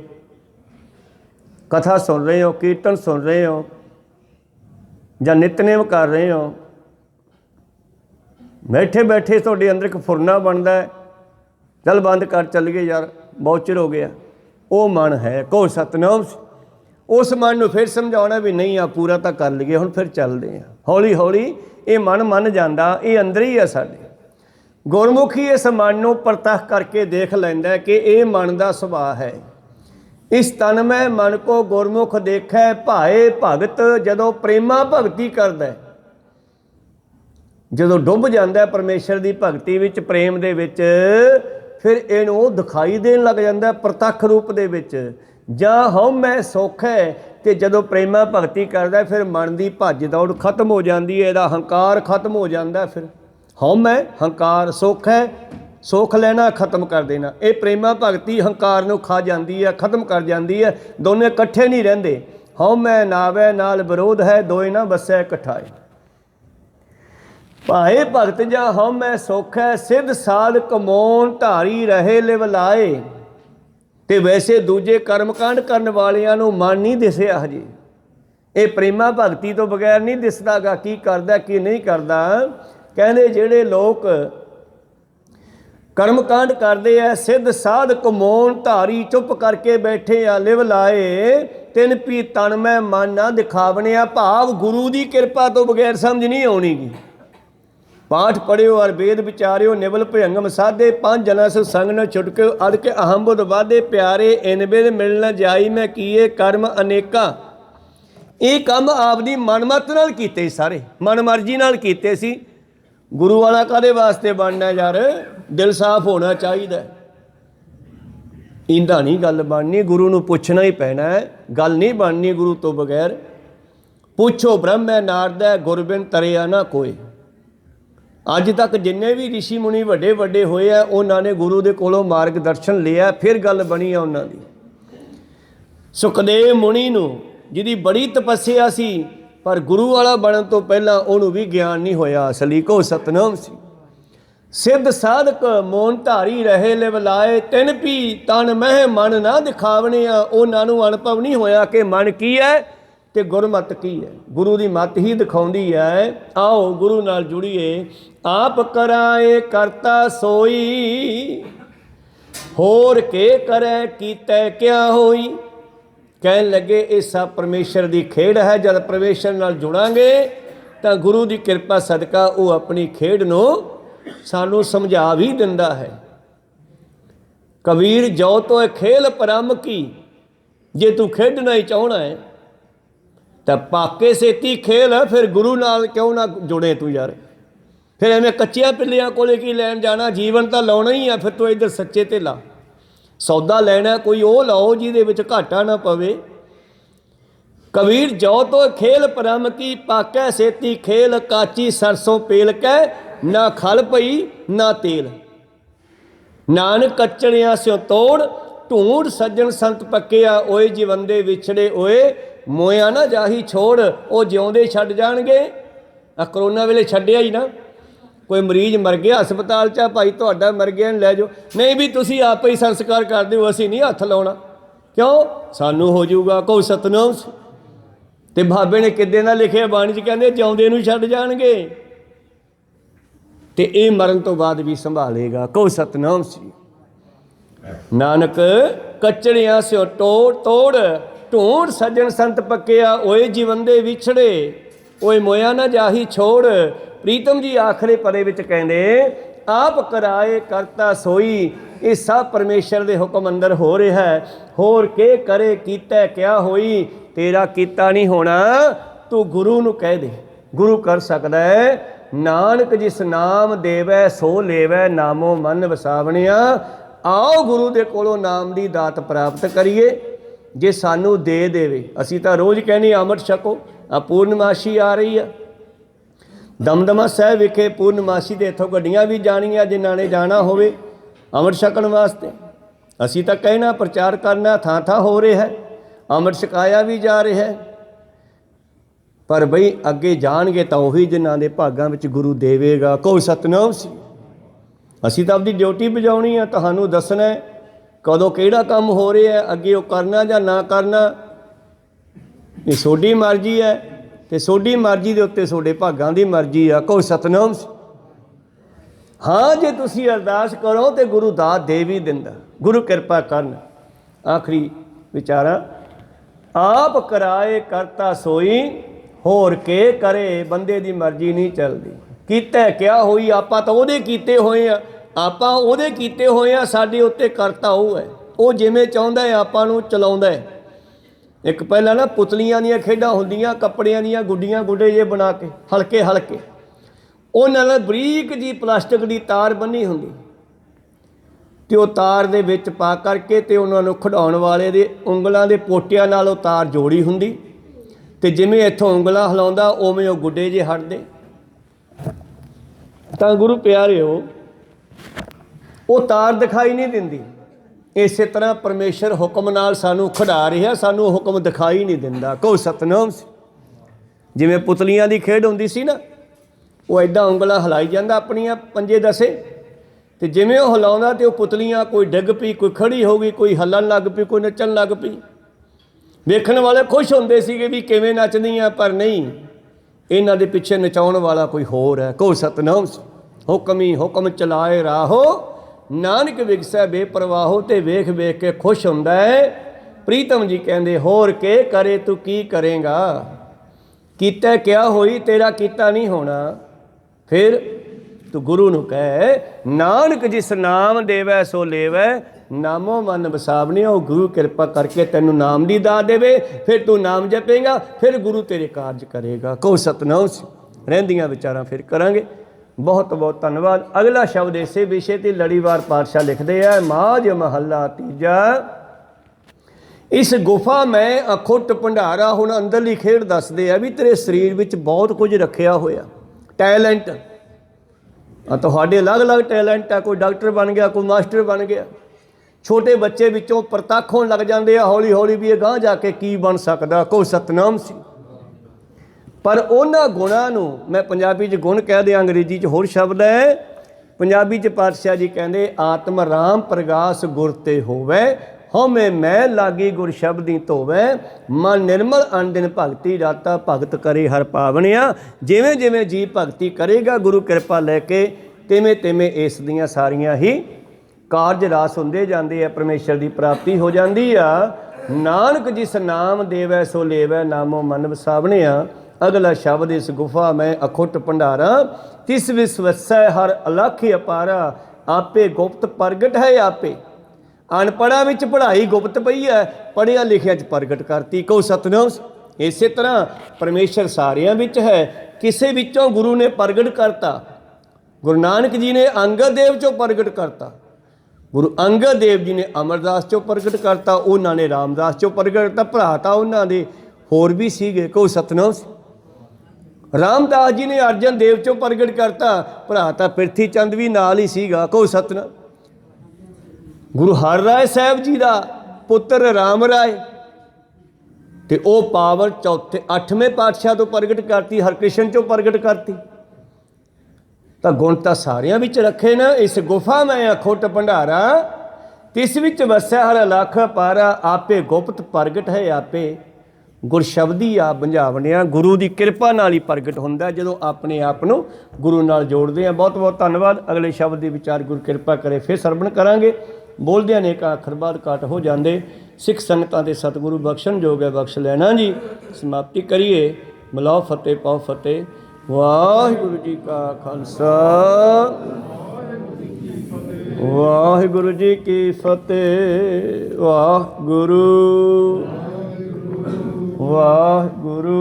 ਕਥਾ ਸੁਣ ਰਹੇ ਹੋ, ਕੀਰਤਨ ਸੁਣ ਰਹੇ ਹੋ, ਜਾਂ ਨਿਤਨੇਮ ਕਰ ਰਹੇ ਹੋ। ਬੈਠੇ ਬੈਠੇ ਤੁਹਾਡੇ ਅੰਦਰ ਇੱਕ ਫੁਰਨਾ ਬਣਦਾ, ਚੱਲ ਬੰਦ ਕਰ, ਚੱਲ ਗਏ ਯਾਰ, ਬਹੁਤ ਚਿਰ ਹੋ ਗਿਆ। ਉਹ ਮਨ ਹੈ, ਕਹੋ ਸਤਿਨਾਮ। ਉਸ ਮਨ ਨੂੰ ਫਿਰ ਸਮਝਾਉਣਾ ਵੀ ਨਹੀਂ, ਆ ਪੂਰਾ ਤਾਂ ਕਰ ਲਈਏ, ਹੁਣ ਫਿਰ ਚੱਲਦੇ ਹਾਂ। ਹੌਲੀ ਹੌਲੀ ਇਹ ਮਨ ਮੰਨ ਜਾਂਦਾ, ਇਹ ਅੰਦਰ ਹੀ ਆ ਸਾਡੇ। ਗੁਰਮੁਖੀ ਇਸ ਮਨ ਨੂੰ ਪ੍ਰਤੱਖ ਕਰਕੇ ਦੇਖ ਲੈਂਦਾ ਕਿ ਇਹ ਮਨ ਦਾ ਸੁਭਾਅ ਹੈ। ਇਸ ਤਨ ਮੈਂ ਮਨ ਕੋ ਗੁਰਮੁਖ ਦੇਖੈ ਭਾਏ ਭਗਤ। ਜਦੋਂ ਪ੍ਰੇਮਾ ਭਗਤੀ ਕਰਦਾ, ਜਦੋਂ ਡੁੱਬ ਜਾਂਦਾ ਪਰਮੇਸ਼ਰ ਦੀ ਭਗਤੀ ਵਿੱਚ, ਪ੍ਰੇਮ ਦੇ ਵਿੱਚ, ਫਿਰ ਇਹਨੂੰ ਦਿਖਾਈ ਦੇਣ ਲੱਗ ਜਾਂਦਾ ਪ੍ਰਤੱਖ ਰੂਪ ਦੇ ਵਿੱਚ। ਜਾਂ ਹਉਮੈ ਸੁੱਖ ਹੈ, ਤੇ ਜਦੋਂ ਪ੍ਰੇਮਾ ਭਗਤੀ ਕਰਦਾ ਫਿਰ ਮਨ ਦੀ ਭੱਜ ਦੌੜ ਖਤਮ ਹੋ ਜਾਂਦੀ ਹੈ, ਇਹਦਾ ਹੰਕਾਰ ਖਤਮ ਹੋ ਜਾਂਦਾ। ਫਿਰ ਹਉਮੈ ਹੰਕਾਰ, ਸੁੱਖ ਹੈ, ਸੁੱਖ ਲੈਣਾ ਖਤਮ ਕਰ ਦੇਣਾ। ਇਹ ਪ੍ਰੇਮਾ ਭਗਤੀ ਹੰਕਾਰ ਨੂੰ ਖਾ ਜਾਂਦੀ ਹੈ, ਖਤਮ ਕਰ ਜਾਂਦੀ ਹੈ। ਦੋਨੇ ਇਕੱਠੇ ਨਹੀਂ ਰਹਿੰਦੇ। ਹਉਮੈ ਨਾਵੈ ਨਾਲ ਵਿਰੋਧ ਹੈ, ਦੋਏ ਨਾ ਵਸੈ ਇਕੱਠਾਏ। ਭਾਏ ਭਗਤ ਜਾਂ ਹਉਮੈ ਸੁੱਖ ਹੈ, ਸਿੱਧ ਸਾਧ ਕਮੌਣ ਧਾਰੀ ਰਹੇ ਲਿਵ ਲਾਏ। ਤੇ ਵੈਸੇ ਦੂਜੇ ਕਰਮਕਾਂਡ ਕਰਨ ਵਾਲਿਆਂ ਨੂੰ ਮਨ ਨਹੀਂ ਦਿਸਿਆ ਹਜੇ। ਇਹ ਪ੍ਰੇਮਾ ਭਗਤੀ ਤੋਂ ਬਗੈਰ ਨਹੀਂ ਦਿਸਦਾਗਾ ਕੀ ਕਰਦਾ ਕੀ ਨਹੀਂ ਕਰਦਾ। ਕਹਿੰਦੇ ਜਿਹੜੇ ਲੋਕ ਕਰਮਕਾਂਡ ਕਰਦੇ ਆ, ਸਿੱਧ ਸਾਧ ਕਮੌਣ ਧਾਰੀ, ਚੁੱਪ ਕਰਕੇ ਬੈਠੇ ਆ, ਲਿਵ ਲਾਏ। ਤਿੰਨ ਪੀ ਤਨ ਮੈਂ ਮਨ ਨਾ ਦਿਖਾਵਣਿਆ। ਭਾਵ ਗੁਰੂ ਦੀ ਕਿਰਪਾ ਤੋਂ ਬਗੈਰ ਸਮਝ ਨਹੀਂ ਆਉਣੀਗੀ। ਪਾਠ ਪੜਿਓ ਔਰ ਵੇਦ ਵਿਚਾਰਿਓ, ਨਿਵਲ ਭਯੰਗਮ ਸਾਧੇ, ਪੰਜ ਜਨਾ ਸੋ ਸੰਗ ਨ ਛੁਟਕਿਓ। ਅਦ ਕੇ ਅਹੰ ਬੁਧ ਵਾਧੇ, ਪਿਆਰੇ ਇਨ ਬਿਦ ਮਿਲ ਨ ਜਾਈ। ਮੈਂ ਕੀਏ ਕਰਮ ਅਨੇਕਾਂ। ਇਹ ਕੰਮ ਆਪਦੀ ਮਨਮਤ ਨਾਲ ਕੀਤੇ, ਸਾਰੇ ਮਨ ਮਰਜ਼ੀ ਨਾਲ ਕੀਤੇ ਸੀ। ਗੁਰੂ ਵਾਲਾ ਕਾਹਦੇ ਵਾਸਤੇ ਬਣਨਾ ਯਾਰ? ਦਿਲ ਸਾਫ਼ ਹੋਣਾ ਚਾਹੀਦਾ। ਇੰਦਾ ਨਹੀਂ ਗੱਲ ਬਣਨੀ, ਗੁਰੂ ਨੂੰ ਪੁੱਛਣਾ ਹੀ ਪੈਣਾ ਹੈ। ਗੱਲ ਨਹੀਂ ਬਣਨੀ ਗੁਰੂ ਤੋਂ ਬਗੈਰ। ਪੁੱਛੋ ਬ੍ਰਹਮੈ ਨਾਰਦੈ, ਗੁਰਬਿਨ ਤਰਿਆ ਨਾ ਕੋਏ। ਅੱਜ ਤੱਕ ਜਿੰਨੇ ਵੀ ਰਿਸ਼ੀ ਮੁਨੀ ਵੱਡੇ ਵੱਡੇ ਹੋਏ ਆ, ਉਹਨਾਂ ਨੇ ਗੁਰੂ ਦੇ ਕੋਲੋਂ ਮਾਰਗ ਦਰਸ਼ਨ ਲਿਆ, ਫਿਰ ਗੱਲ ਬਣੀ ਆ ਉਹਨਾਂ ਦੀ। ਸੁਖਦੇਵ ਮੁਨੀ ਨੂੰ, ਜਿਹਦੀ ਬੜੀ ਤਪੱਸਿਆ ਸੀ, ਪਰ ਗੁਰੂ ਵਾਲਾ ਬਣਨ ਤੋਂ ਪਹਿਲਾਂ ਉਹਨੂੰ ਵੀ ਗਿਆਨ ਨਹੀਂ ਹੋਇਆ ਅਸਲੀ। ਕੋ ਸਤਨਾਮ ਸੀ। ਸਿੱਧ ਸਾਧਕ ਮੋਨ ਧਾਰੀ ਰਹੇ ਲਿਵ ਲਾਏ। ਤਿੰਨ ਪੀ ਤਨ ਮਹਿ ਮਨ ਨਾ ਦਿਖਾਵਣਿਆ। ਉਹਨਾਂ ਨੂੰ ਅਨੁਭਵ ਨਹੀਂ ਹੋਇਆ ਕਿ ਮਨ ਕੀ ਹੈ ਤੇ ਗੁਰਮਤ ਕੀ ਹੈ। ਗੁਰੂ ਦੀ ਮੱਤ ਹੀ ਦਿਖਾਉਂਦੀ ਹੈ। ਆਓ ਗੁਰੂ ਨਾਲ ਜੁੜੀਏ। ਆਪ ਕਰਾਏ ਕਰਤਾ ਸੋਈ, ਹੋਰ ਕੇ ਕਰੇ ਕੀਤੇ ਕਿਆ ਹੋਈ। ਕਹਿਣ ਲੱਗੇ ਇਹ ਸਭ ਪਰਮੇਸ਼ਰ ਦੀ ਖੇਡ ਹੈ। ਜਦ ਪਰਮੇਸ਼ਰ ਨਾਲ ਜੁੜਾਂਗੇ ਤਾਂ ਗੁਰੂ ਦੀ ਕਿਰਪਾ ਸਦਕਾ ਉਹ ਆਪਣੀ ਖੇਡ ਨੂੰ ਸਾਨੂੰ ਸਮਝਾ ਵੀ ਦਿੰਦਾ ਹੈ। ਕਬੀਰ ਜੋ ਤੋ ਖੇਲ ਪਰਮ ਕੀ। ਜੇ ਤੂੰ ਖੇਡਣਾ ਹੀ ਚਾਹਣਾ ਹੈ ਤਾਂ ਪਾਕੇ ਸੇਤੀ ਖੇਲ। ਫਿਰ ਗੁਰੂ ਨਾਲ ਕਿਉਂ ਨਾ ਜੁੜੇ ਤੂੰ ਯਾਰ? ਫਿਰ ਐਵੇਂ ਕੱਚਿਆਂ ਪਿੱਲਿਆਂ ਕੋਲੇ ਕੀ ਲੈਣ ਜਾਣਾ? ਜੀਵਨ ਤਾਂ ਲਾਉਣਾ ਹੀ ਆ। ਫਿਰ ਤੂੰ ਇੱਧਰ ਸੱਚੇ ਤੇ ਲਾ। ਸੌਦਾ ਲੈਣਾ ਕੋਈ ਉਹ ਲਾਓ ਜਿਹਦੇ ਵਿੱਚ ਘਾਟਾ ਨਾ ਪਵੇ। कबीर जो तो खेल परम की पाकै सेती खेल काची सरसों पेल कै ना खल पई ना तेल। नानक कच्चड़ियां स्यों तोड़ ढूंढ सज्जन संत पक्किया ओए जीवंदे विछड़े ओए मोया ना जाही छोड़। वो जिउंदे छड्ड जाणगे। आ करोना वेले छड्डिया ही ना, कोई मरीज मर गया हस्पताल च भाई तुहाडा मर गया लै जाओ, नहीं भी तुसी आप ही संस्कार कर दिओ, असीं नहीं हत्थ लाउणा, क्यों सानू हो जाऊगा। कहो सतनाम। ते बाबे ने किदे ना लिखे बाणी च कहंदे जिउंदे नूं छड्ड जाणगे ते ये मरण तो बाद भी संभालेगा। कहो सतनाम श्री। नानक कचड़ियां स्यों तोड़ तोड़ ढूंढ सज्जन संत पक्किया ओए जीवंदे विछड़े ओए मोया ना जाही छोड़। प्रीतम जी आखिरी परे विच कहंदे आप कराए करता सोई। ये सब परमेश्वर दे हुक्म अंदर हो रहा है। होर के करे कीता क्या होई। तेरा कीता नहीं होना, तू गुरु नूं कह दे, गुरु कर सकदा है। नानक जिस नाम देवै सो लेवै नामो मन वसावणिया। आओ गुरु दे कोलों नाम दी दात प्राप्त करिए। जे सानू दे देवे, असीं तां रोज़ कहने अमृत छको। आ पूर्णमाशी आ रही है, दमदमा साहिब विखे पूर्णमाशी दे इत्थों गड्डियां भी जाणियां जिन्हां ने जाना होवे अमृत छकण वास्ते। असीं तां कहना प्रचार करना थां थां हो रहा है, अमृत छकाया भी जा रहा है। पर बई अगे जाणगे तां ओही जिन्हां दे भागां विच गुरु देवेगा। कहो सतनाम सी। असीं तां अपनी ड्यूटी बजाउणी है, तुहानूं दसना है कदों किहड़ा काम हो रहा है, अगे वो करना जां ना करना ये सोडी मर्जी है। ते सोडी मर्जी दे उत्ते सोडे भागां दी मर्जी आ। कहो सतनाम सी। हाँ जे तुसीं अरदास करो तो गुरु दात दे भी दिंदा, गुरु कृपा करन। आखिरी विचारा आप कराए करता सोई। होर के करे बंदे दी मर्जी नहीं चलती। कीता क्या होई, आपां तां ओहदे कीते होए आ, आपां ओहदे कीते होए आ, साडे उत्ते करता वो है। वो जिवें चाहुंदा है आपां नूं चलाउंदा है। एक पहला ना पुतलियां दीयां खेडां हुंदियां, कपड़ियां दीयां गुड्डियां गुड्डे जे बना के हल्के हल्के, उन्हां नाल बरीक जी प्लास्टिक दी तार बन्नी हुंदी ते वो तार दे विच पा करके ते उन्हां नूं खिडाउण वाले दे उंगलां दे पोटिਆਂ नाल वो तार जोड़ी हुंदी ते जिवें इत्थों उंगलां हिलाउंदा उवें वो गुड्डे जे हटदे। तां गुरु प्यारिओ वो तार दिखाई नहीं दिंदी। इस तरह परमेश्वर हुक्म नाल सानू खड़ा रहा, सानू हुक्म दिखाई नहीं दिंदा। कहो सतनाम। जिवें पुतलियां दी खेड हुंदी सी ना, वो इदां उंगलां हिलाई जांदा अपनियां पंजे दसे ते जिवें वो हिलाउंदा ते वो पुतलियां कोई डिग पई, कोई खड़ी हो गई, कोई हल्लण लग पई, कोई नच्चण लग पई। वेखण वाले खुश हुंदे सीगे भी किवें नचदियां, पर नहीं, इन्हां दे पिछे नचाउण वाला कोई होर है। कहो सतनाम। हुक्म ही हुक्म चलाए राहो नानक विगसै बेपरवाहो। ते वेख वेख के खुश हुंदा है। प्रीतम जी कहंदे होर के करे तू की करेगा। कीता क्या होई, तेरा कीता नहीं होना। फिर तू गुरु नूं कह नानक जिस नाम देवै सो लेवै नामो मन वसावने। वो गुरु कृपा करके तेनू नाम दी दात देवे, फिर तू नाम जपेगा, फिर गुरु तेरे कार्य करेगा। कहो सतनाम। रहिंदियां विचारां फिर करांगे। बहुत बहुत धन्यवाद। अगला शब्द इसे विषय ते लड़ीवार पातशाह लिखते हैं माज महला तीजा। इस गुफा में अखुट भंडारा। हुण अंदरली खेड दसदे आ भी तेरे शरीर विच बहुत कुछ रखिया होया, टैलेंट तुहाडे अलग अलग टैलेंट है। कोई डॉक्टर बन गया, कोई मास्टर बन गया। छोटे बच्चे विचों प्रतख होण लग जाते हैं हौली हौली भी गांह जाके की बन सकदा। कहो सतनाम सी। पर उन्हां गुणां नूं मैं पंजाबी च गुण कह दिया, अंग्रेजी च होर शब्द है। पंजाबी च पातशाह जी कहंदे आत्म राम प्रगास गुर ते होवै हमें मैं लागी गुर शब्दी धोवै। मन निर्मल अनदिन भगती राता भगत करे हर पावनिया। जिवें जिवें जी भगती करेगा गुरु कृपा लैके तिवें तिवें इस दियां सारियां ही कारज रास हुंदे जांदे आ, परमेश्वर की प्राप्ति हो जाती आ। नानक जिस नाम देवै सो लेवै नामो मन वसावनिया। अगला शब्द इस गुफा में अखुट भंडारा। तिस विश्वसै हर अलख अपारा। आपे गुप्त प्रगट है आपे। अनपढ़ा विच पढ़ाई गुप्त पई है, पढ़िया लिखिया च प्रगट करती। कहो सतनाम। इस तरह परमेश्वर सारियां विच है, किसे विचों गुरु ने प्रगट करता। गुरु नानक जी ने अंगद देव चों प्रगट करता, गुरु अंगद देव जी ने अमरदास चों प्रगट करता, उन्होंने रामदास चों प्रगट करता। भरा तां उन्हां दे ਹੋਰ ਵੀ ਸੀਗੇ, ਕੋਈ ਸਤਨਾਮ ਸੀ। ਰਾਮਦਾਸ ਜੀ ਨੇ ਅਰਜਨ ਦੇਵ ਚੋਂ ਪ੍ਰਗਟ ਕਰਤਾ, ਭਰਾ ਤਾਂ ਪ੍ਰਿਥੀ ਚੰਦ ਵੀ ਨਾਲ ਹੀ ਸੀਗਾ, ਕੋਈ ਸਤਨਾਮ। ਗੁਰੂ ਹਰ ਰਾਏ ਸਾਹਿਬ ਜੀ ਦਾ ਪੁੱਤਰ ਰਾਮ ਰਾਏ, ਤੇ ਉਹ ਪਾਵਰ ਚੌਥੇ 8ਵੇਂ ਪਾਤਸ਼ਾਹ ਤੋਂ ਪ੍ਰਗਟ ਕਰਤੀ, ਹਰਕ੍ਰਿਸ਼ਨ ਚੋਂ ਪ੍ਰਗਟ ਕਰਤੀ। ਤਾਂ ਗੁਣ ਤਾਂ ਸਾਰਿਆਂ ਵਿੱਚ ਰੱਖੇ ਨਾ। ਇਸ ਗੁਫਾ ਮੈਂ ਅਖੁੱਟ ਭੰਡਾਰਾ, ਤਿਸ ਵਿੱਚ ਵਸਿਆ ਹਰ ਲੱਖ ਪਾਰਾ। ਆਪੇ ਗੁਪਤ ਪ੍ਰਗਟ ਹੈ ਆਪੇ, ਗੁਰ ਸ਼ਬਦੀ ਆਪ ਬੰਝਾਵਣਿਆ। ਗੁਰੂ ਦੀ ਕਿਰਪਾ ਨਾਲ ਹੀ ਪ੍ਰਗਟ ਹੁੰਦਾ, ਜਦੋਂ ਆਪਣੇ ਆਪ ਨੂੰ ਗੁਰੂ ਨਾਲ ਜੋੜਦੇ ਹਾਂ। ਬਹੁਤ ਬਹੁਤ ਧੰਨਵਾਦ। ਅਗਲੇ ਸ਼ਬਦ ਦੇ ਵਿਚਾਰ ਗੁਰੂ ਕਿਰਪਾ ਕਰੇ ਫਿਰ ਸਰਵਣ ਕਰਾਂਗੇ। ਬੋਲਦਿਆਂ ਨੇ ਇੱਕ ਅੱਖਰ ਬਾਅਦ ਘੱਟ ਹੋ ਜਾਂਦੇ। ਸਿੱਖ ਸੰਗਤਾਂ ਦੇ ਸਤਿਗੁਰੂ ਬਖਸ਼ਣ ਜੋਗ ਹੈ, ਬਖਸ਼ ਲੈਣਾ ਜੀ। ਸਮਾਪਤੀ ਕਰੀਏ। ਮਿਲਾਓ ਫਤਿਹ, ਪਾਓ ਫਤਿਹ। ਵਾਹਿਗੁਰੂ ਜੀ ਕਾ ਖਾਲਸਾ, ਵਾਹਿਗੁਰੂ ਜੀ ਕੀ ਫਤਿਹ। ਵਾਹਿਗੁਰੂ ਵਾਹਿਗੁਰੂ।